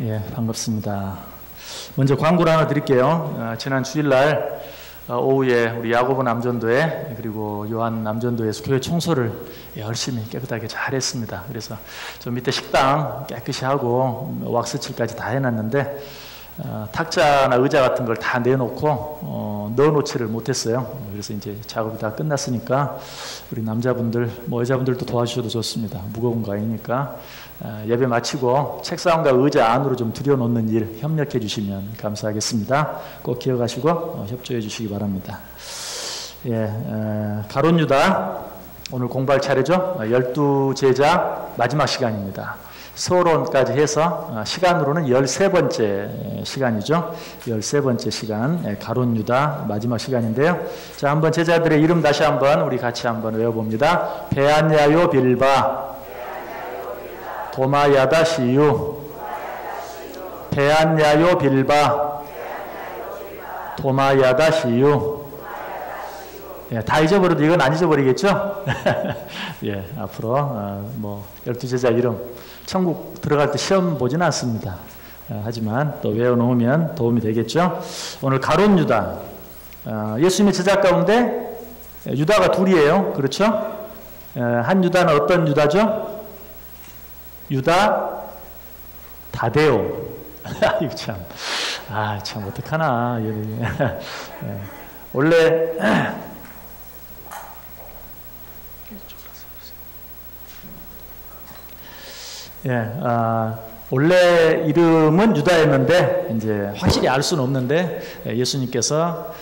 예, 반갑습니다. 먼저 광고를 하나 드릴게요. 지난 주일날 오후에 우리 야고보 남전도회 그리고 요한 남전도회에서 교회 청소를 열심히 깨끗하게 잘 했습니다. 그래서 저 밑에 식당 깨끗이 하고 왁스칠까지 다 해놨는데 탁자나 의자 같은 걸 다 내놓고 넣어놓지를 못했어요. 그래서 이제 작업이 다 끝났으니까 우리 남자분들, 여자분들도 도와주셔도 좋습니다. 무거운 거 아니니까 예배 마치고 책상과 의자 안으로 좀 들여놓는 일 협력해 주시면 감사하겠습니다. 꼭 기억하시고 협조해 주시기 바랍니다. 예, 가룟 유다 오늘 공부할 차례죠. 12제자 마지막 시간입니다. 서론까지 해서 시간으로는 13번째 시간이죠. 13번째 시간 가룟 유다 마지막 시간인데요. 자, 한번 제자들의 이름 다시 한번 우리 같이 한번 외워봅니다. 베안야요 빌바 도마야다 시유 베안야요 빌바 도마야다 시유. 예, 다 잊어버려도 이건 안 잊어버리겠죠? 예, 앞으로 12제자 이름 천국 들어갈 때 시험 보지는 않습니다. 하지만 또 외워놓으면 도움이 되겠죠? 오늘 가룟 유다, 예수님의 제자 가운데 유다가 둘이에요. 그렇죠? 한 유다는 어떤 유다죠? 유다 다데오. 이거 참, 참 어떡하나. 원래 원래 이름은 유다였는데 이제 확실히 알 수는 없는데 예수님께서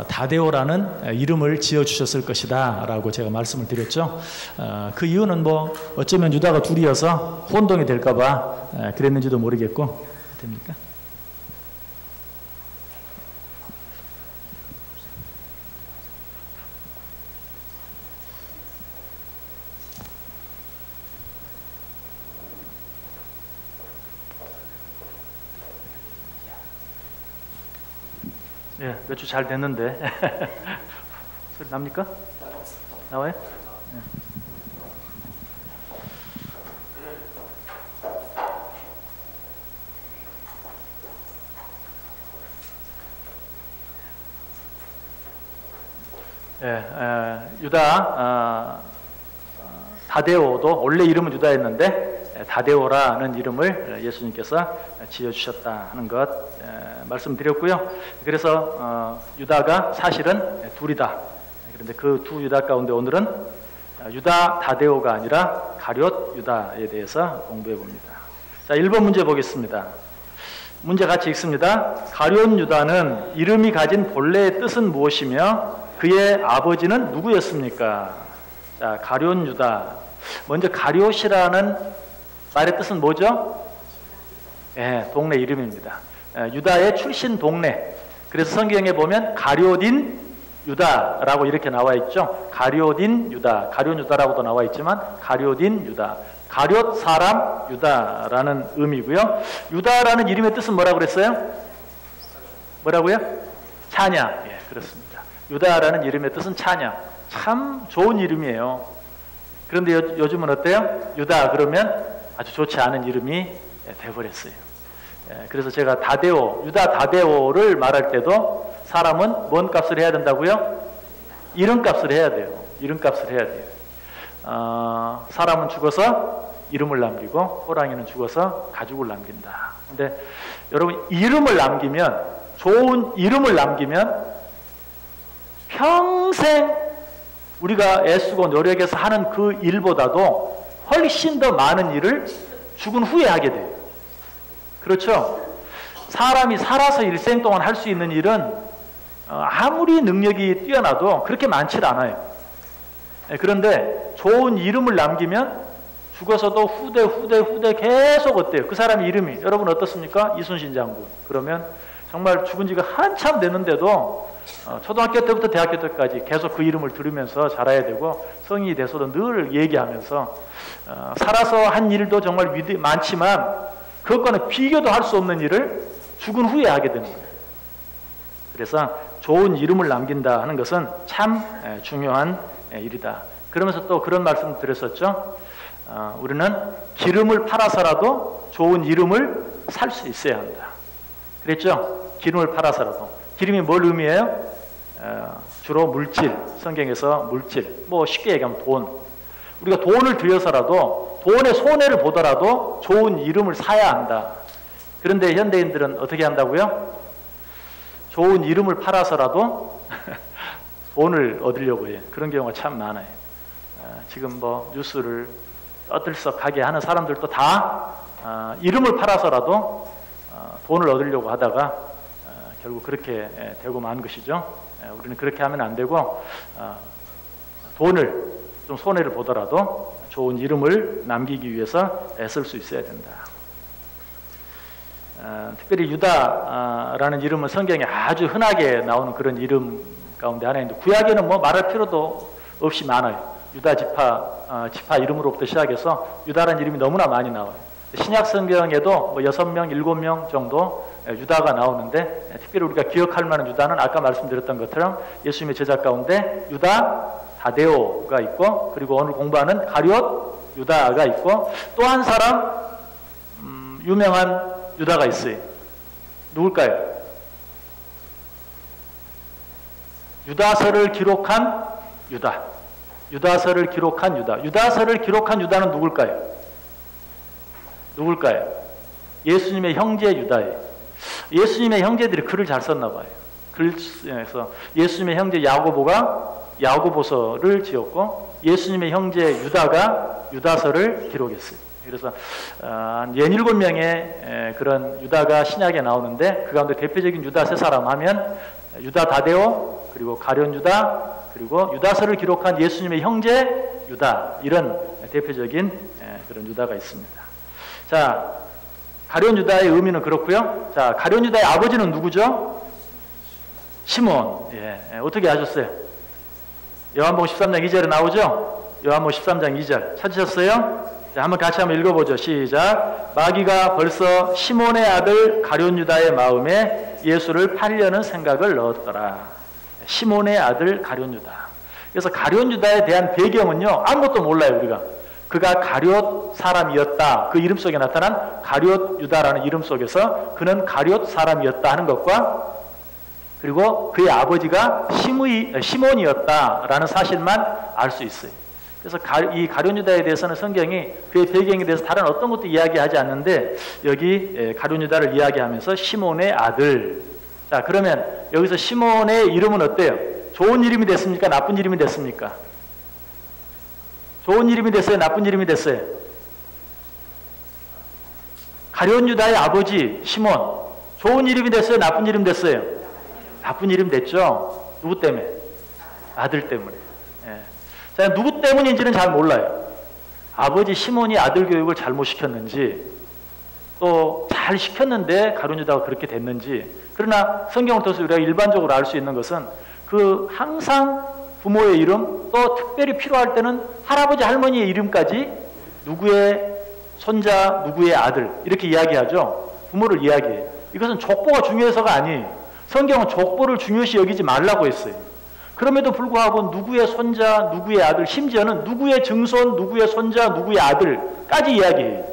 다데오라는 이름을 지어주셨을 것이다 라고 제가 말씀을 드렸죠. 그 이유는 어쩌면 유다가 둘이어서 혼동이 될까 봐 그랬는지도 모르겠고. 됩니까? 예, 몇 주 잘 됐는데. 소리 납니까? 나와요? 유다 다데오도 원래 이름은 유다였는데 다데오라는 이름을 예수님께서 지어주셨다 하는 것 말씀드렸고요. 그래서 유다가 사실은 둘이다. 그런데 그 두 유다 가운데 오늘은 유다 다데오가 아니라 가룟 유다에 대해서 공부해 봅니다. 자, 1번 문제 보겠습니다. 문제 같이 읽습니다. 가룟 유다는 이름이 가진 본래의 뜻은 무엇이며 그의 아버지는 누구였습니까? 자, 가룟 유다. 먼저 가룟이라는 말의 뜻은 뭐죠? 예, 동네 이름입니다. 유다의 출신 동네. 그래서 성경에 보면 가룟인 유다라고 이렇게 나와 있죠. 가룟인 유다, 가룟 유다라고도 나와 있지만 가룟인 유다, 가룟 사람 유다라는 의미고요. 유다라는 이름의 뜻은 뭐라고 그랬어요? 뭐라고요? 찬양. 예, 그렇습니다. 유다라는 이름의 뜻은 찬양. 참 좋은 이름이에요. 그런데 요즘은 어때요? 유다 그러면 아주 좋지 않은 이름이 돼버렸어요. 그래서 제가 다데오, 유다 다데오를 말할 때도 사람은 뭔 값을 해야 된다고요? 이름값을 해야 돼요. 이름값을 해야 돼요. 사람은 죽어서 이름을 남기고 호랑이는 죽어서 가죽을 남긴다. 근데 여러분 이름을 남기면, 좋은 이름을 남기면 평생 우리가 애쓰고 노력해서 하는 그 일보다도 훨씬 더 많은 일을 죽은 후에 하게 돼요. 그렇죠? 사람이 살아서 일생 동안 할 수 있는 일은 아무리 능력이 뛰어나도 그렇게 많지 않아요. 그런데 좋은 이름을 남기면 죽어서도 후대 계속 어때요? 그 사람의 이름이. 여러분 어떻습니까? 이순신 장군. 그러면 정말 죽은 지가 한참 됐는데도 초등학교 때부터 대학교 때까지 계속 그 이름을 들으면서 자라야 되고, 성인이 돼서도 늘 얘기하면서 살아서 한 일도 정말 많지만 그것과는 비교도 할 수 없는 일을 죽은 후에 하게 되는 거예요. 그래서 좋은 이름을 남긴다 하는 것은 참 중요한 일이다. 그러면서 또 그런 말씀 드렸었죠. 우리는 기름을 팔아서라도 좋은 이름을 살 수 있어야 한다. 그랬죠? 기름을 팔아서라도. 기름이 뭘 의미해요? 주로 물질, 성경에서 물질, 뭐 쉽게 얘기하면 돈. 우리가 돈을 들여서라도 돈의 손해를 보더라도 좋은 이름을 사야 한다. 그런데 현대인들은 어떻게 한다고요? 좋은 이름을 팔아서라도 돈을 얻으려고 해요. 그런 경우가 참 많아요. 지금 뭐 뉴스를 떠들썩하게 하는 사람들도 다 이름을 팔아서라도 돈을 얻으려고 하다가 결국 그렇게 되고 만 것이죠. 우리는 그렇게 하면 안 되고 돈을 좀 손해를 보더라도 좋은 이름을 남기기 위해서 애쓸 수 있어야 된다. 특별히 유다라는 이름은 성경에 아주 흔하게 나오는 그런 이름 가운데 하나인데 구약에는 뭐 말할 필요도 없이 많아요. 유다 지파 이름으로부터 시작해서 유다라는 이름이 너무나 많이 나와요. 신약 성경에도 뭐 6명, 7명 정도 유다가 나오는데 특별히 우리가 기억할 만한 유다는 아까 말씀드렸던 것처럼 예수님의 제자 가운데 유다 다데오가 있고 그리고 오늘 공부하는 가룟 유다가 있고 또 한 사람 유명한 유다가 있어요. 누굴까요? 유다서를 기록한 유다. 유다서를 기록한 유다. 유다서를 기록한 유다는 누굴까요? 누굴까요? 예수님의 형제 유다예요. 예수님의 형제들이 글을 잘 썼나 봐요. 그래서 예수님의 형제 야고보가 야고보서를 지었고 예수님의 형제 유다가 유다서를 기록했어요. 그래서 한 67명의 그런 유다가 신약에 나오는데 그 가운데 대표적인 유다 세 사람 하면 유다 다데오 그리고 가룟 유다 그리고 유다서를 기록한 예수님의 형제 유다 이런 대표적인 그런 유다가 있습니다. 자, 가룟 유다의 의미는 그렇고요. 자, 가룟 유다의 아버지는 누구죠? 시몬. 예, 어떻게 아셨어요? 요한복음 13장 2절에 나오죠? 요한복음 13장 2절 찾으셨어요? 자, 한번 같이 한번 읽어보죠. 시작. 마귀가 벌써 시몬의 아들 가룟 유다의 마음에 예수를 팔려는 생각을 넣었더라. 시몬의 아들 가룟 유다. 그래서 가룟 유다에 대한 배경은요 아무것도 몰라요. 우리가 그가 가룟 사람이었다. 그 이름 속에 나타난 가룟 유다라는 이름 속에서 그는 가룟 사람이었다 하는 것과 그리고 그의 아버지가 시몬이었다라는 사실만 알 수 있어요. 그래서 이 가룟 유다에 대해서는 성경이 그의 배경에 대해서 다른 어떤 것도 이야기하지 않는데 여기 가룟 유다를 이야기하면서 시몬의 아들. 자, 그러면 여기서 시몬의 이름은 어때요? 좋은 이름이 됐습니까? 나쁜 이름이 됐습니까? 좋은 이름이 됐어요? 나쁜 이름이 됐어요? 가룟 유다의 아버지 시몬 좋은 이름이 됐어요? 나쁜 이름 됐어요? 나쁜 이름 됐죠? 누구 때문에? 아들 때문에. 예. 자, 누구 때문인지는 잘 몰라요. 아버지 시몬이 아들 교육을 잘못 시켰는지 또 잘 시켰는데 가룟 유다가 그렇게 됐는지 그러나 성경을 통해서 우리가 일반적으로 알 수 있는 것은 그 항상 부모의 이름 또 특별히 필요할 때는 할아버지 할머니의 이름까지 누구의 손자 누구의 아들 이렇게 이야기하죠. 부모를 이야기해요. 이것은 족보가 중요해서가 아니에요. 성경은 족보를 중요시 여기지 말라고 했어요. 그럼에도 불구하고 누구의 손자 누구의 아들 심지어는 누구의 증손 누구의 손자 누구의 아들까지 이야기해요.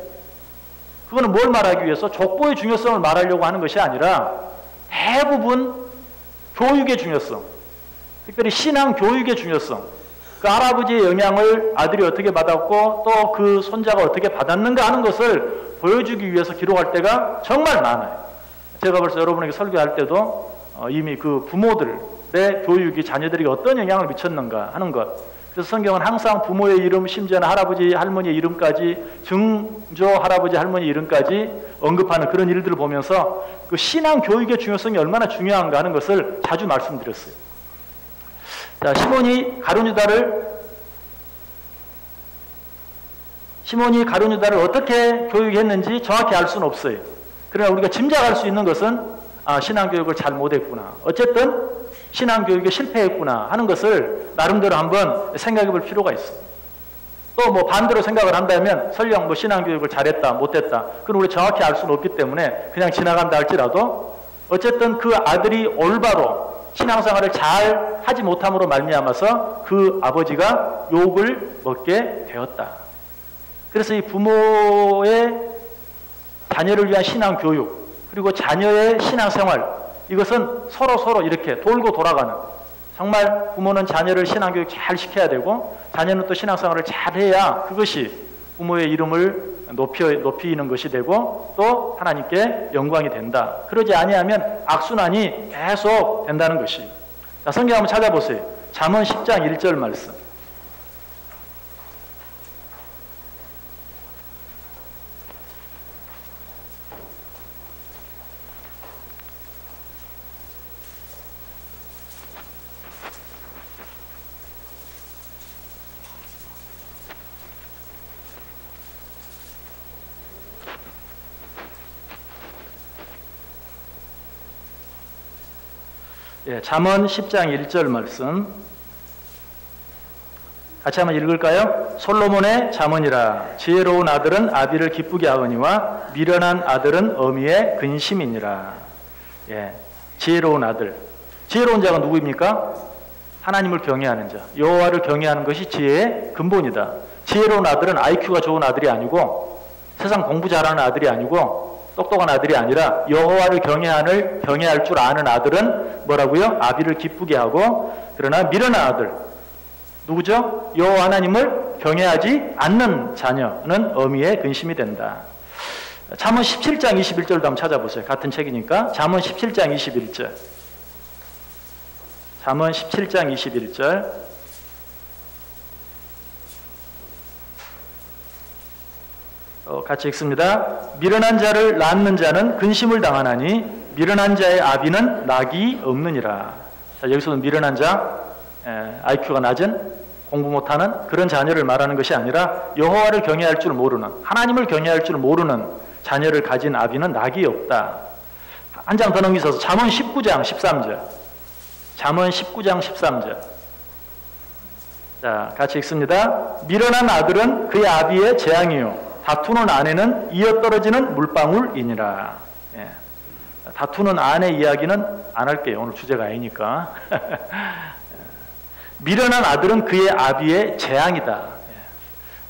그거는 뭘 말하기 위해서 족보의 중요성을 말하려고 하는 것이 아니라 대부분 교육의 중요성 특별히 신앙 교육의 중요성 그 할아버지의 영향을 아들이 어떻게 받았고 또 그 손자가 어떻게 받았는가 하는 것을 보여주기 위해서 기록할 때가 정말 많아요. 제가 벌써 여러분에게 설교할 때도 이미 그 부모들의 교육이 자녀들에게 어떤 영향을 미쳤는가 하는 것 그래서 성경은 항상 부모의 이름 심지어는 할아버지 할머니의 이름까지 증조 할아버지 할머니 이름까지 언급하는 그런 일들을 보면서 그 신앙 교육의 중요성이 얼마나 중요한가 하는 것을 자주 말씀드렸어요. 자, 시몬이 가룟 유다를 어떻게 교육했는지 정확히 알 수는 없어요. 그러나 우리가 짐작할 수 있는 것은 신앙교육을 잘 못했구나. 어쨌든 신앙교육에 실패했구나 하는 것을 나름대로 한번 생각해 볼 필요가 있어요. 또 뭐 반대로 생각을 한다면 설령 뭐 신앙교육을 잘했다 못했다 그건 우리 정확히 알 수는 없기 때문에 그냥 지나간다 할지라도 어쨌든 그 아들이 올바로 신앙생활을 잘 하지 못함으로 말미암아서 그 아버지가 욕을 먹게 되었다. 그래서 이 부모의 자녀를 위한 신앙 교육, 그리고 자녀의 신앙 생활, 이것은 서로 이렇게 돌고 돌아가는, 정말 부모는 자녀를 신앙 교육 잘 시켜야 되고 자녀는 또 신앙 생활을 잘 해야 그것이 부모의 이름을 높이는 것이 되고 또 하나님께 영광이 된다. 그러지 아니하면 악순환이 계속 된다는 것이. 자, 성경 한번 찾아보세요. 잠언 10장 1절 말씀. 예, 잠언 10장 1절 말씀 같이 한번 읽을까요? 솔로몬의 잠언이라. 지혜로운 아들은 아비를 기쁘게 하거니와 미련한 아들은 어미의 근심이니라. 예, 지혜로운 아들. 지혜로운 자가 누구입니까? 하나님을 경외하는 자. 여호와를 경외하는 것이 지혜의 근본이다. 지혜로운 아들은 IQ가 좋은 아들이 아니고 세상 공부 잘하는 아들이 아니고 똑똑한 아들이 아니라 여호와를 경외할 줄 아는 아들은 뭐라고요? 아비를 기쁘게 하고, 그러나 미련한 아들, 누구죠? 여호와 하나님을 경외하지 않는 자녀는 어미의 근심이 된다. 잠언 17장 21절도 한번 찾아보세요. 같은 책이니까. 잠언 17장 21절. 잠언 17장 21절. 같이 읽습니다. 미련한 자를 낳는 자는 근심을 당하나니 미련한 자의 아비는 낙이 없느니라. 자, 여기서는 미련한 자, IQ가 낮은, 공부 못하는 그런 자녀를 말하는 것이 아니라 여호와를 경외할 줄 모르는, 하나님을 경외할 줄 모르는 자녀를 가진 아비는 낙이 없다. 한 장 더 넘기셔서 잠언 19장 13절. 잠언 19장 13절. 자, 같이 읽습니다. 미련한 아들은 그의 아비의 재앙이요 다투는 아내는 이어떨어지는 물방울이니라. 예. 다투는 아내 이야기는 안 할게요. 오늘 주제가 아니니까. 미련한 아들은 그의 아비의 재앙이다.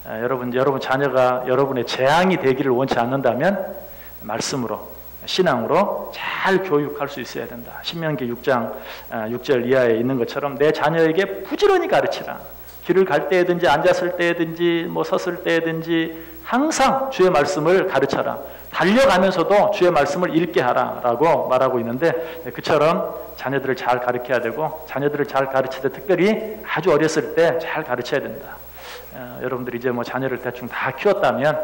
예. 여러분 자녀가 여러분의 재앙이 되기를 원치 않는다면 말씀으로, 신앙으로 잘 교육할 수 있어야 된다. 신명기 6장 6절 이하에 있는 것처럼 내 자녀에게 부지런히 가르치라. 길을 갈 때든지 앉았을 때든지 뭐 섰을 때든지 항상 주의 말씀을 가르쳐라. 달려가면서도 주의 말씀을 읽게 하라 라고 말하고 있는데, 그처럼 자녀들을 잘 가르쳐야 되고 자녀들을 잘 가르칠 때 특별히 아주 어렸을 때 잘 가르쳐야 된다. 여러분들이 이제 뭐 자녀를 대충 다 키웠다면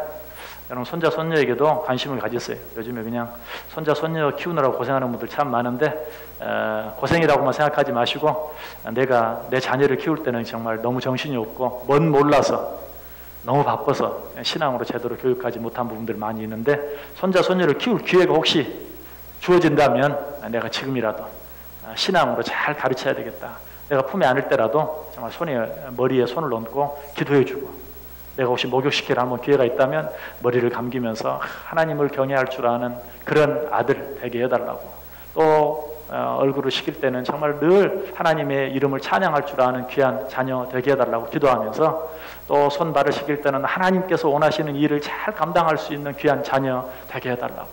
여러분 손자 손녀에게도 관심을 가졌어요. 요즘에 그냥 손자 손녀 키우느라고 고생하는 분들 참 많은데 고생이라고만 생각하지 마시고 내가 내 자녀를 키울 때는 정말 너무 정신이 없고 뭔 몰라서 너무 바빠서 신앙으로 제대로 교육하지 못한 부분들 많이 있는데 손자 손녀를 키울 기회가 혹시 주어진다면 내가 지금이라도 신앙으로 잘 가르쳐야 되겠다. 내가 품에 안을 때라도 정말 머리에 손을 얹고 기도해주고, 내가 혹시 목욕시키러 한번 기회가 있다면 머리를 감기면서 하나님을 경외할 줄 아는 그런 아들 되게 해달라고, 또 얼굴을 식힐 때는 정말 늘 하나님의 이름을 찬양할 줄 아는 귀한 자녀 되게 해달라고 기도하면서, 또 손발을 식힐 때는 하나님께서 원하시는 일을 잘 감당할 수 있는 귀한 자녀 되게 해달라고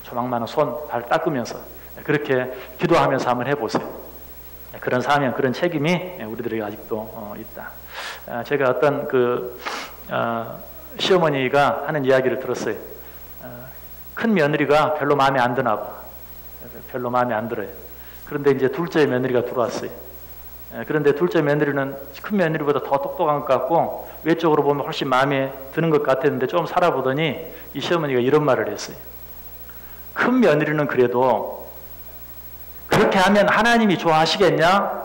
조망 많은 손, 발 닦으면서 그렇게 기도하면서 한번 해보세요. 그런 사명, 그런 책임이 우리들에게 아직도 있다. 제가 어떤 시어머니가 하는 이야기를 들었어요. 큰 며느리가 별로 마음에 안 드나 봐. 별로 마음에 안 들어요. 그런데 이제 둘째 며느리가 들어왔어요. 그런데 둘째 며느리는 큰 며느리보다 더 똑똑한 것 같고 외적으로 보면 훨씬 마음에 드는 것 같았는데 좀 살아보더니 이 시어머니가 이런 말을 했어요. 큰 며느리는 그래도 그렇게 하면 하나님이 좋아하시겠냐?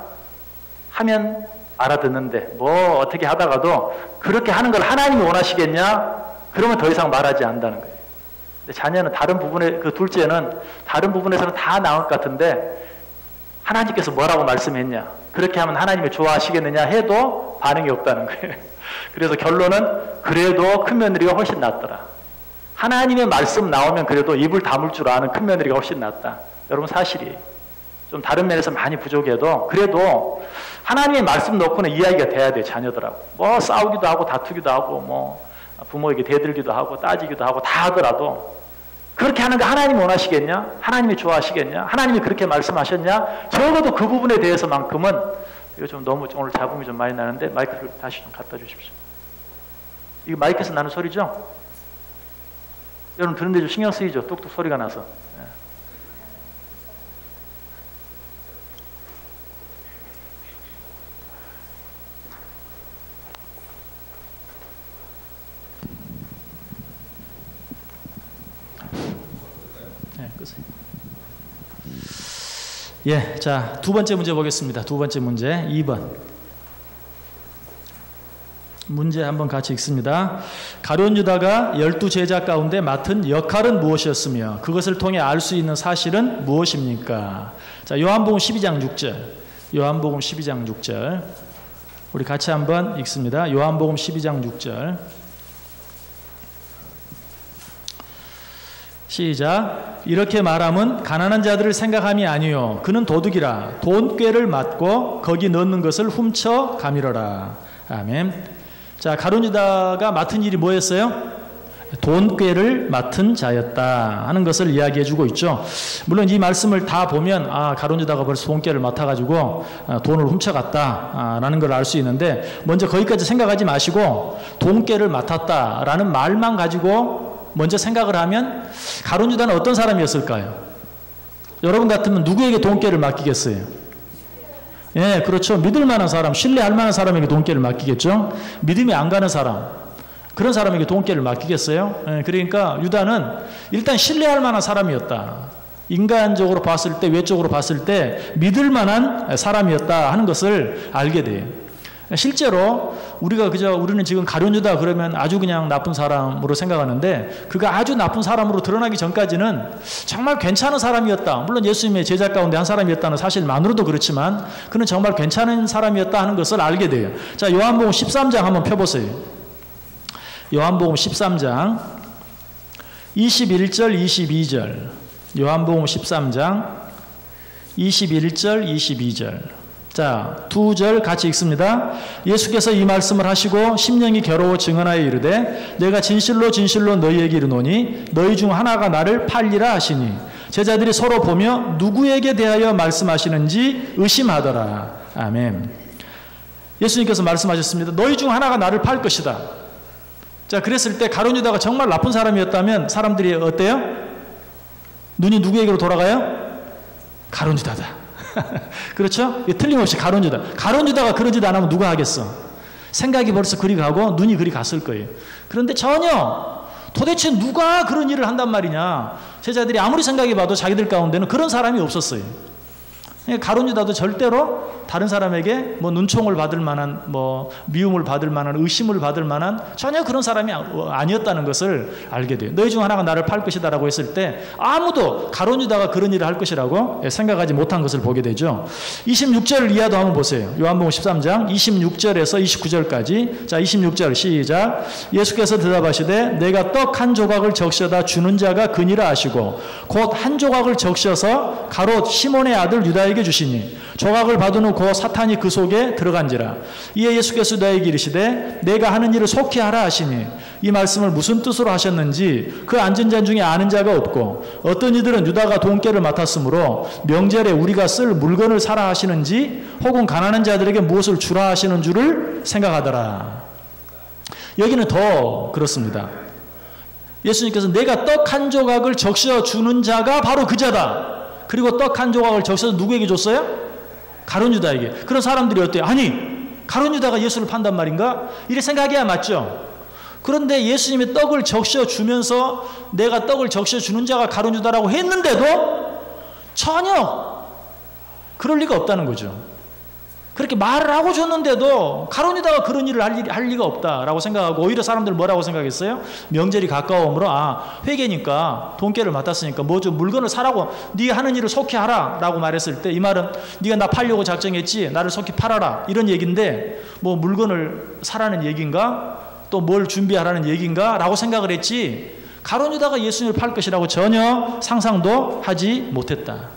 하면 알아듣는데 뭐 어떻게 하다가도 그렇게 하는 걸 하나님이 원하시겠냐? 그러면 더 이상 말하지 않는다는 거예요. 근데 자녀는 다른 부분에, 그 둘째는 다른 부분에서는 다 나을 것 같은데 하나님께서 뭐라고 말씀했냐? 그렇게 하면 하나님이 좋아하시겠느냐 해도 반응이 없다는 거예요. 그래서 결론은 그래도 큰 며느리가 훨씬 낫더라. 하나님의 말씀 나오면 그래도 입을 다물 줄 아는 큰 며느리가 훨씬 낫다. 여러분 사실이에요. 좀 다른 면에서 많이 부족해도 그래도 하나님의 말씀 놓고는 이야기가 돼야 돼. 자녀들하고 뭐 싸우기도 하고 다투기도 하고 뭐 부모에게 대들기도 하고 따지기도 하고 다 하더라도 그렇게 하는 거 하나님이 원하시겠냐? 하나님이 좋아하시겠냐? 하나님이 그렇게 말씀하셨냐? 적어도 그 부분에 대해서만큼은, 이거 좀 너무 오늘 잡음이 좀 많이 나는데 마이크를 다시 좀 갖다 주십시오. 이거 마이크에서 나는 소리죠? 여러분 듣는데 좀 신경 쓰이죠? 뚝뚝 소리가 나서. 예, 자, 두 번째 문제 보겠습니다. 두 번째 문제, 2번. 문제 한번 같이 읽습니다. 가룟 유다가 12제자 가운데 맡은 역할은 무엇이었으며 그것을 통해 알 수 있는 사실은 무엇입니까? 자, 요한복음 12장 6절. 요한복음 12장 6절. 우리 같이 한번 읽습니다. 요한복음 12장 6절. 시작. 이렇게 말함은 가난한 자들을 생각함이 아니요 그는 도둑이라 돈꾀를 맞고 거기 넣는 것을 훔쳐 가미러라. 아멘. 자, 가룟 유다가 맡은 일이 뭐였어요? 돈꾀를 맡은 자였다 하는 것을 이야기해 주고 있죠. 물론 이 말씀을 다 보면 가룟 유다가 벌써 돈꾀를 맡아가지고 돈을 훔쳐갔다라는 걸 알 수 있는데, 먼저 거기까지 생각하지 마시고 돈꾀를 맡았다라는 말만 가지고 먼저 생각을 하면 가룟 유다는 어떤 사람이었을까요? 여러분 같으면 누구에게 돈꾀를 맡기겠어요? 예, 그렇죠. 믿을 만한 사람, 신뢰할 만한 사람에게 돈꾀를 맡기겠죠. 믿음이 안 가는 사람, 그런 사람에게 돈꾀를 맡기겠어요? 예, 그러니까 유다는 일단 신뢰할 만한 사람이었다. 인간적으로 봤을 때, 외적으로 봤을 때 믿을 만한 사람이었다 하는 것을 알게 돼요. 실제로 우리는 지금 가룟 유다 그러면 아주 그냥 나쁜 사람으로 생각하는데, 그가 아주 나쁜 사람으로 드러나기 전까지는 정말 괜찮은 사람이었다. 물론 예수님의 제자 가운데 한 사람이었다는 사실만으로도 그렇지만 그는 정말 괜찮은 사람이었다 하는 것을 알게 돼요. 자, 요한복음 13장 한번 펴보세요. 요한복음 13장 21절 22절. 요한복음 13장 21절 22절. 자, 두 절 같이 읽습니다. 예수께서 이 말씀을 하시고 심령이 괴로워 증언하여 이르되 내가 진실로 진실로 너희에게 이르노니 너희 중 하나가 나를 팔리라 하시니 제자들이 서로 보며 누구에게 대하여 말씀하시는지 의심하더라. 아멘. 예수님께서 말씀하셨습니다. 너희 중 하나가 나를 팔 것이다. 자, 그랬을 때 가룟 유다가 정말 나쁜 사람이었다면 사람들이 어때요? 눈이 누구에게로 돌아가요? 가룟 유다다. 그렇죠? 틀림없이 가룟 유다. 가룟 유다가 그런 짓 안 하면 누가 하겠어? 생각이 벌써 그리 가고 눈이 그리 갔을 거예요. 그런데 전혀 도대체 누가 그런 일을 한단 말이냐. 제자들이 아무리 생각해 봐도 자기들 가운데는 그런 사람이 없었어요. 가룟 유다도 절대로 다른 사람에게 뭐 눈총을 받을 만한, 뭐 미움을 받을 만한, 의심을 받을 만한 전혀 그런 사람이 아니었다는 것을 알게 돼요. 너희 중 하나가 나를 팔 것이다 라고 했을 때 아무도 가룟 유다가 그런 일을 할 것이라고 생각하지 못한 것을 보게 되죠. 26절 이하도 한번 보세요. 요한복음 13장 26절에서 29절까지. 자, 26절 시작. 예수께서 대답하시되 내가 떡 한 조각을 적셔다 주는 자가 그니라 하시고 곧 한 조각을 적셔서 가롯 시몬의 아들 유다에게 주시니 조각을 받은 후 곧 사탄이 그 속에 들어간지라. 이에 예수께서 유다에게 이르시되 내가 하는 일을 속히 하라 하시니 이 말씀을 무슨 뜻으로 하셨는지 그 앉은 자 중에 아는 자가 없고 어떤 이들은 유다가 돈꾀를 맡았으므로 명절에 우리가 쓸 물건을 사라 하시는지 혹은 가난한 자들에게 무엇을 주라 하시는 줄을 생각하더라. 여기는 더 그렇습니다. 예수님께서 내가 떡 한 조각을 적셔 주는 자가 바로 그 자다. 그리고 떡 한 조각을 적셔서 누구에게 줬어요? 가룟 유다에게. 그런 사람들이 어때요? 아니, 가룟 유다가 예수를 판단 말인가? 이래 생각해야 맞죠. 그런데 예수님이 떡을 적셔 주면서 내가 떡을 적셔 주는 자가 가룟 유다라고 했는데도 전혀 그럴 리가 없다는 거죠. 그렇게 말을 하고 줬는데도 가룟 유다가 그런 일을 할 리가 없다라고 생각하고 오히려 사람들 뭐라고 생각했어요? 명절이 가까우므로 회개니까 돈깨를 맡았으니까 뭐 좀 물건을 사라고 네가 하는 일을 속히 하라 라고 말했을 때 이 말은 네가 나 팔려고 작정했지 나를 속히 팔아라 이런 얘기인데 뭐 물건을 사라는 얘기인가 또 뭘 준비하라는 얘기인가 라고 생각을 했지 가룟 유다가 예수님을 팔 것이라고 전혀 상상도 하지 못했다.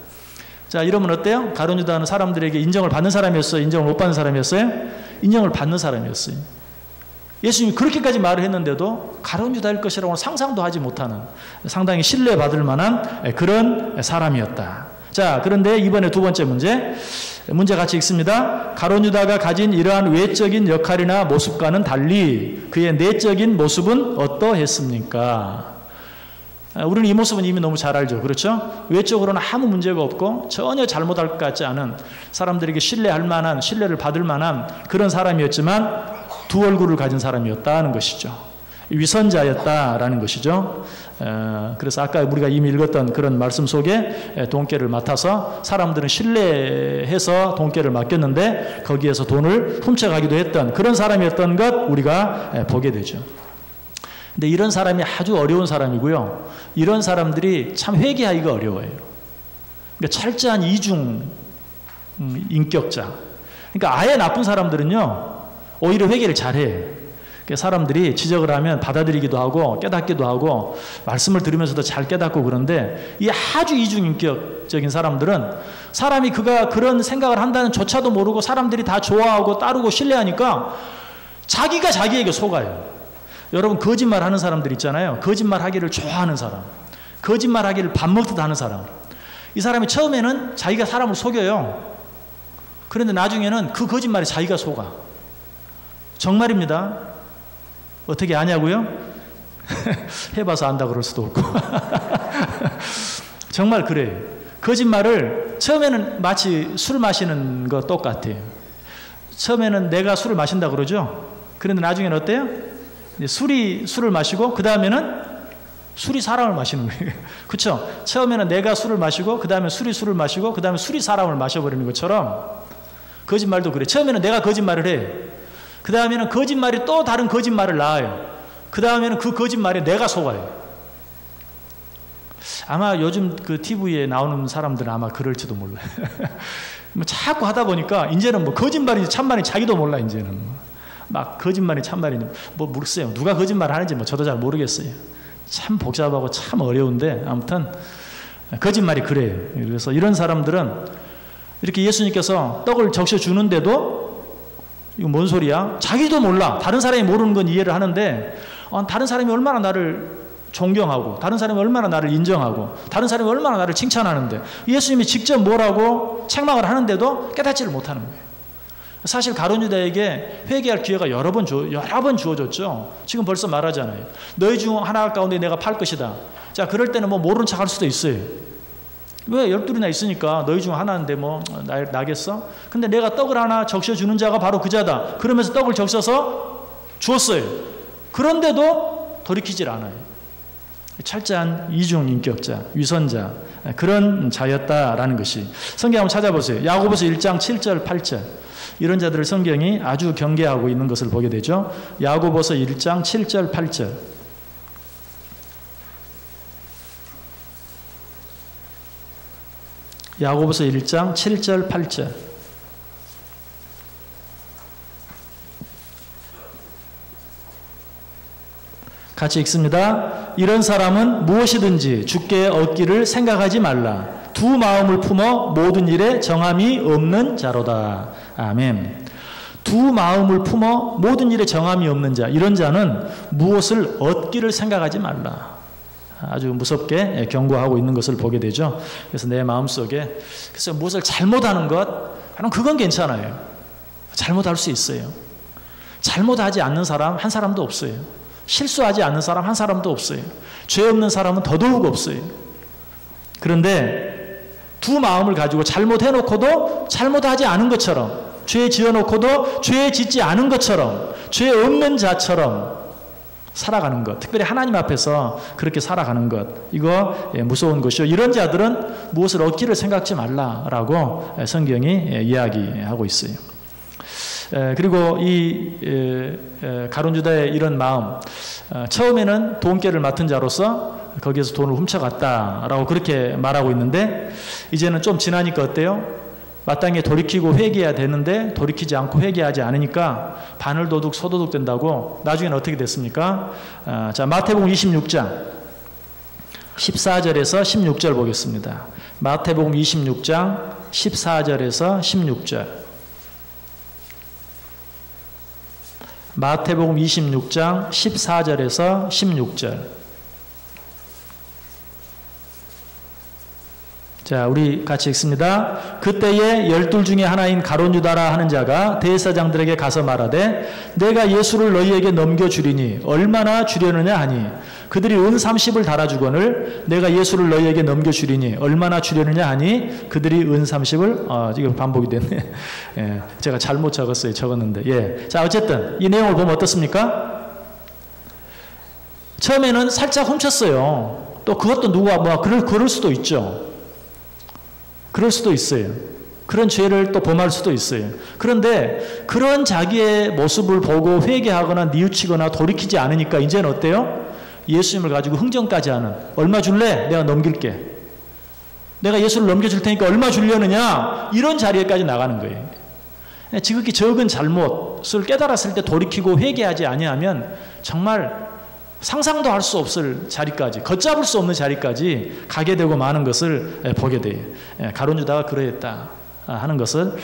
자, 이러면 어때요? 가룟 유다는 사람들에게 인정을 받는 사람이었어요? 인정을 못 받는 사람이었어요? 인정을 받는 사람이었어요. 예수님이 그렇게까지 말을 했는데도 가룟 유다일 것이라고는 상상도 하지 못하는 상당히 신뢰받을 만한 그런 사람이었다. 자, 그런데 이번에 두 번째 문제 같이 읽습니다. 가룟 유다가 가진 이러한 외적인 역할이나 모습과는 달리 그의 내적인 모습은 어떠했습니까? 우리는 이 모습은 이미 너무 잘 알죠. 그렇죠? 외적으로는 아무 문제가 없고 전혀 잘못할 것 같지 않은, 사람들에게 신뢰할 만한, 신뢰를 받을 만한 그런 사람이었지만 두 얼굴을 가진 사람이었다는 것이죠. 위선자였다라는 것이죠. 그래서 아까 우리가 이미 읽었던 그런 말씀 속에 돈깨를 맡아서 사람들은 신뢰해서 돈깨를 맡겼는데 거기에서 돈을 훔쳐가기도 했던 그런 사람이었던 것 우리가 보게 되죠. 근데 이런 사람이 아주 어려운 사람이고요. 이런 사람들이 참 회개하기가 어려워요. 그러니까 철저한 이중 인격자. 그러니까 아예 나쁜 사람들은요, 오히려 회개를 잘해. 사람들이 지적을 하면 받아들이기도 하고 깨닫기도 하고 말씀을 들으면서도 잘 깨닫고 그런데 이 아주 이중인격적인 사람들은 사람이 그가 그런 생각을 한다는 조차도 모르고 사람들이 다 좋아하고 따르고 신뢰하니까 자기가 자기에게 속아요. 여러분, 거짓말 하는 사람들 있잖아요. 거짓말 하기를 좋아하는 사람, 거짓말 하기를 밥 먹듯 하는 사람. 이 사람이 처음에는 자기가 사람을 속여요. 그런데 나중에는 그 거짓말에 자기가 속아. 정말입니다. 어떻게 아냐고요? 해봐서 안다 그럴 수도 없고. 정말 그래요. 거짓말을 처음에는 마치 술 마시는 거 똑같아요. 처음에는 내가 술을 마신다 그러죠. 그런데 나중에는 어때요? 술을 마시고 그 다음에는 술이 사람을 마시는 거예요. 그렇죠? 처음에는 내가 술을 마시고 그 다음에 술이 술을 마시고 그 다음에 술이 사람을 마셔버리는 것처럼 거짓말도 그래. 처음에는 내가 거짓말을 해. 그 다음에는 거짓말이 또 다른 거짓말을 낳아요. 그 다음에는 그 거짓말에 내가 속아요. 아마 요즘 그 TV에 나오는 사람들은 아마 그럴지도 몰라요. 뭐 자꾸 하다 보니까 이제는 뭐 거짓말인지 참말인지 자기도 몰라. 이제는 막 거짓말이 참말인지 뭐 모르겠어요. 누가 거짓말 하는지 뭐 저도 잘 모르겠어요. 참 복잡하고 참 어려운데 아무튼 거짓말이 그래요. 그래서 이런 사람들은 이렇게 예수님께서 떡을 적셔 주는데도 이거 뭔 소리야? 자기도 몰라. 다른 사람이 모르는 건 이해를 하는데 다른 사람이 얼마나 나를 존경하고 다른 사람이 얼마나 나를 인정하고 다른 사람이 얼마나 나를 칭찬하는데 예수님이 직접 뭐라고 책망을 하는데도 깨닫지를 못하는 거예요. 사실 가룟 유다에게 회개할 기회가 여러 번 주어졌죠. 지금 벌써 말하잖아요. 너희 중 하나 가운데 내가 팔 것이다. 자, 그럴 때는 뭐 모르는 척 할 수도 있어요. 왜? 12이나 있으니까 너희 중 하나인데 뭐 나겠어? 근데 내가 떡을 하나 적셔주는 자가 바로 그 자다. 그러면서 떡을 적셔서 주었어요. 그런데도 돌이키질 않아요. 철저한 이중인격자, 위선자, 그런 자였다라는 것이. 성경 한번 찾아보세요. 야고보서 1장 7절 8절. 이런 자들을 성경이 아주 경계하고 있는 것을 보게 되죠. 야고보서 1장 7절 8절. 야고보서 1장 7절 8절. 같이 읽습니다. 이런 사람은 무엇이든지 주께 얻기를 생각하지 말라. 두 마음을 품어 모든 일에 정함이 없는 자로다. 아멘. 두 마음을 품어 모든 일에 정함이 없는 자, 이런 자는 무엇을 얻기를 생각하지 말라. 아주 무섭게 경고하고 있는 것을 보게 되죠. 그래서 내 마음속에 그래서 무엇을 잘못하는 것, 그건 괜찮아요. 잘못할 수 있어요. 잘못하지 않는 사람 한 사람도 없어요. 실수하지 않는 사람 한 사람도 없어요. 죄 없는 사람은 더더욱 없어요. 그런데 두 마음을 가지고 잘못해놓고도 잘못하지 않은 것처럼, 죄 지어놓고도 죄 짓지 않은 것처럼, 죄 없는 자처럼 살아가는 것, 특별히 하나님 앞에서 그렇게 살아가는 것, 이거 무서운 것이요. 이런 자들은 무엇을 얻기를 생각지 말라라고 성경이 이야기하고 있어요. 그리고 이 가룟 유다의 이런 마음, 처음에는 돈깨를 맡은 자로서 거기에서 돈을 훔쳐갔다라고 그렇게 말하고 있는데, 이제는 좀 지나니까 어때요? 마땅히 돌이키고 회개해야 되는데 돌이키지 않고 회개하지 않으니까 바늘도둑 소도둑 된다고 나중에는 어떻게 됐습니까? 자, 마태복음 26장 14절에서 16절 보겠습니다. 마태복음 26장 14절에서 16절. 마태복음 26장 14절에서 16절. 자, 우리 같이 읽습니다. 그때에 12 중에 하나인 가룟 유다라 하는 자가 대제사장들에게 가서 말하되 내가 예수를 너희에게 넘겨주리니 얼마나 주려느냐 하니 그들이 은 30을 달아주거늘 내가 예수를 너희에게 넘겨주리니 얼마나 주려느냐 하니 그들이 은 30을 지금 반복이 됐네. 예, 제가 잘못 적었는데. 예. 자, 어쨌든 이 내용을 보면 어떻습니까? 처음에는 살짝 훔쳤어요. 또 그것도 누가 그럴 수도 있죠. 그럴 수도 있어요. 그런 죄를 또 범할 수도 있어요. 그런데 그런 자기의 모습을 보고 회개하거나 뉘우치거나 돌이키지 않으니까 이제는 어때요? 예수님을 가지고 흥정까지 하는, 얼마 줄래? 내가 넘길게. 내가 예수를 넘겨줄 테니까 얼마 주려느냐? 이런 자리에까지 나가는 거예요. 지극히 적은 잘못을 깨달았을 때 돌이키고 회개하지 아니하면 정말 상상도 할 수 없을 자리까지, 걷잡을 수 없는 자리까지 가게 되고 마는 것을 보게 돼요. 가룟 유다가 그러했다 하는 것을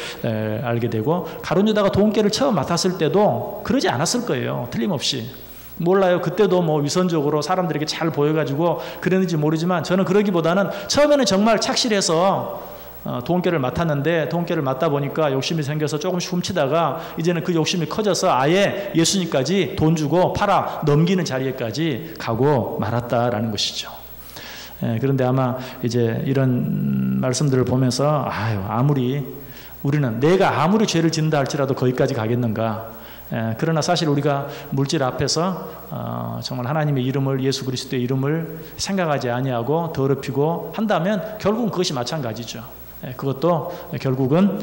알게 되고, 가룟 유다가 돈계를 처음 맡았을 때도 그러지 않았을 거예요. 틀림없이. 몰라요. 그때도 뭐 위선적으로 사람들에게 잘 보여가지고 그랬는지 모르지만, 저는 그러기보다는 처음에는 정말 착실해서 돈계를 맡았는데, 돈계를 맡다 보니까 욕심이 생겨서 조금씩 훔치다가 이제는 그 욕심이 커져서 아예 예수님까지 돈 주고 팔아 넘기는 자리에까지 가고 말았다라는 것이죠. 그런데 아마 이제 이런 말씀들을 보면서 우리는 내가 아무리 죄를 짓는다 할지라도 거기까지 가겠는가. 그러나 사실 우리가 물질 앞에서 정말 하나님의 이름을, 예수 그리스도의 이름을 생각하지 아니하고 더럽히고 한다면 결국은 그것이 마찬가지죠. 그것도 결국은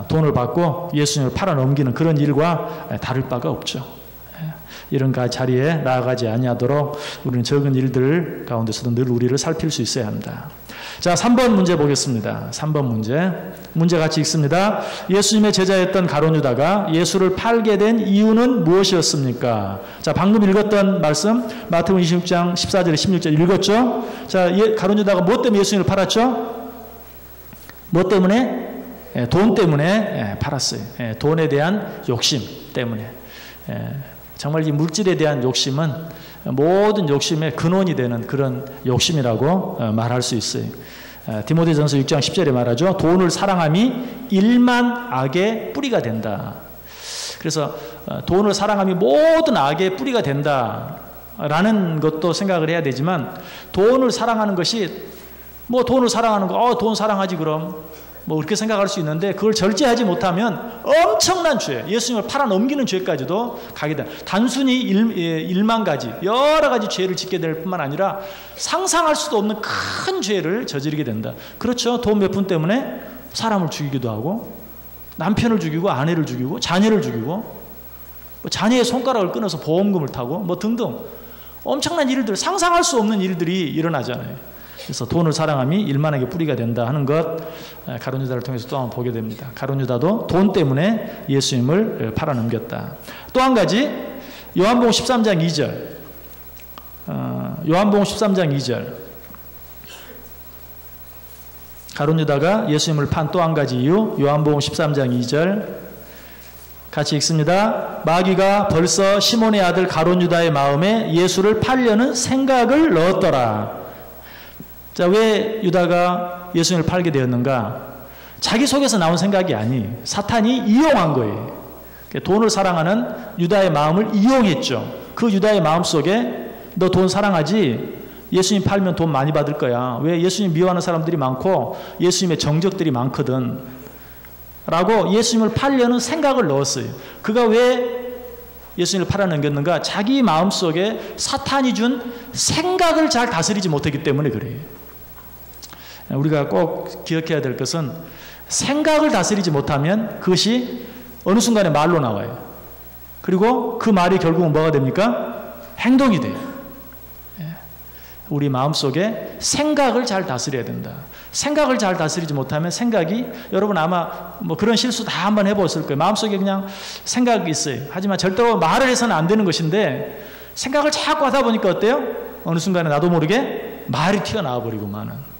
돈을 받고 예수님을 팔아 넘기는 그런 일과 다를 바가 없죠. 이런 자리에 나아가지 아니하도록 우리는 적은 일들 가운데서도 늘 우리를 살필 수 있어야 합니다. 자, 3번 문제 보겠습니다. 3번 문제 같이 읽습니다. 예수님의 제자였던 가룟 유다가 예수를 팔게 된 이유는 무엇이었습니까? 자, 방금 읽었던 말씀 마태복음 26장 14절에 16절 읽었죠? 자, 가룟 유다가 무엇 때문에 예수님을 팔았죠? 뭐 때문에? 돈 때문에 팔았어요. 돈에 대한 욕심 때문에. 정말 이 물질에 대한 욕심은 모든 욕심의 근원이 되는 그런 욕심이라고 말할 수 있어요. 디모데전서 6장 10절에 말하죠. 돈을 사랑함이 일만 악의 뿌리가 된다. 그래서 돈을 사랑함이 모든 악의 뿌리가 된다라는 것도 생각을 해야 되지만, 돈을 사랑하는 것이 돈을 사랑하는 거, 돈 사랑하지 그럼. 그렇게 생각할 수 있는데, 그걸 절제하지 못하면 엄청난 죄, 예수님을 팔아 넘기는 죄까지도 가게 된다. 단순히 일만 가지, 여러 가지 죄를 짓게 될 뿐만 아니라 상상할 수도 없는 큰 죄를 저지르게 된다. 그렇죠. 돈 몇 푼 때문에 사람을 죽이기도 하고, 남편을 죽이고, 아내를 죽이고, 자녀를 죽이고, 자녀의 손가락을 끊어서 보험금을 타고, 등등 엄청난 일들, 상상할 수 없는 일들이 일어나잖아요. 그래서 돈을 사랑함이 일만하게 뿌리가 된다 하는 것, 가룟 유다를 통해서 또 한번 보게 됩니다. 가룟 유다도 돈 때문에 예수님을 팔아넘겼다. 또 한 가지, 요한복음 13장 2절. 요한복음 13장 2절. 가룟 유다가 예수님을 판 또 한 가지 이유, 요한복음 13장 2절. 같이 읽습니다. 마귀가 벌써 시몬의 아들 가룟 유다의 마음에 예수를 팔려는 생각을 넣었더라. 자, 왜 유다가 예수님을 팔게 되었는가? 자기 속에서 나온 생각이 아니, 사탄이 이용한 거예요. 돈을 사랑하는 유다의 마음을 이용했죠. 그 유다의 마음 속에 너 돈 사랑하지? 예수님 팔면 돈 많이 받을 거야. 왜? 예수님 미워하는 사람들이 많고 예수님의 정적들이 많거든. 라고 예수님을 팔려는 생각을 넣었어요. 그가 왜 예수님을 팔아넘겼는가? 자기 마음속에 사탄이 준 생각을 잘 다스리지 못했기 때문에 그래요. 우리가 꼭 기억해야 될 것은, 생각을 다스리지 못하면 그것이 어느 순간에 말로 나와요. 그리고 그 말이 결국은 뭐가 됩니까? 행동이 돼요. 우리 마음속에 생각을 잘 다스려야 된다. 생각을 잘 다스리지 못하면 생각이, 여러분 아마 그런 실수 다 한번 해보셨을 거예요. 마음속에 그냥 생각이 있어요. 하지만 절대로 말을 해서는 안 되는 것인데, 생각을 자꾸 하다 보니까 어때요? 어느 순간에 나도 모르게 말이 튀어나와 버리고 마는.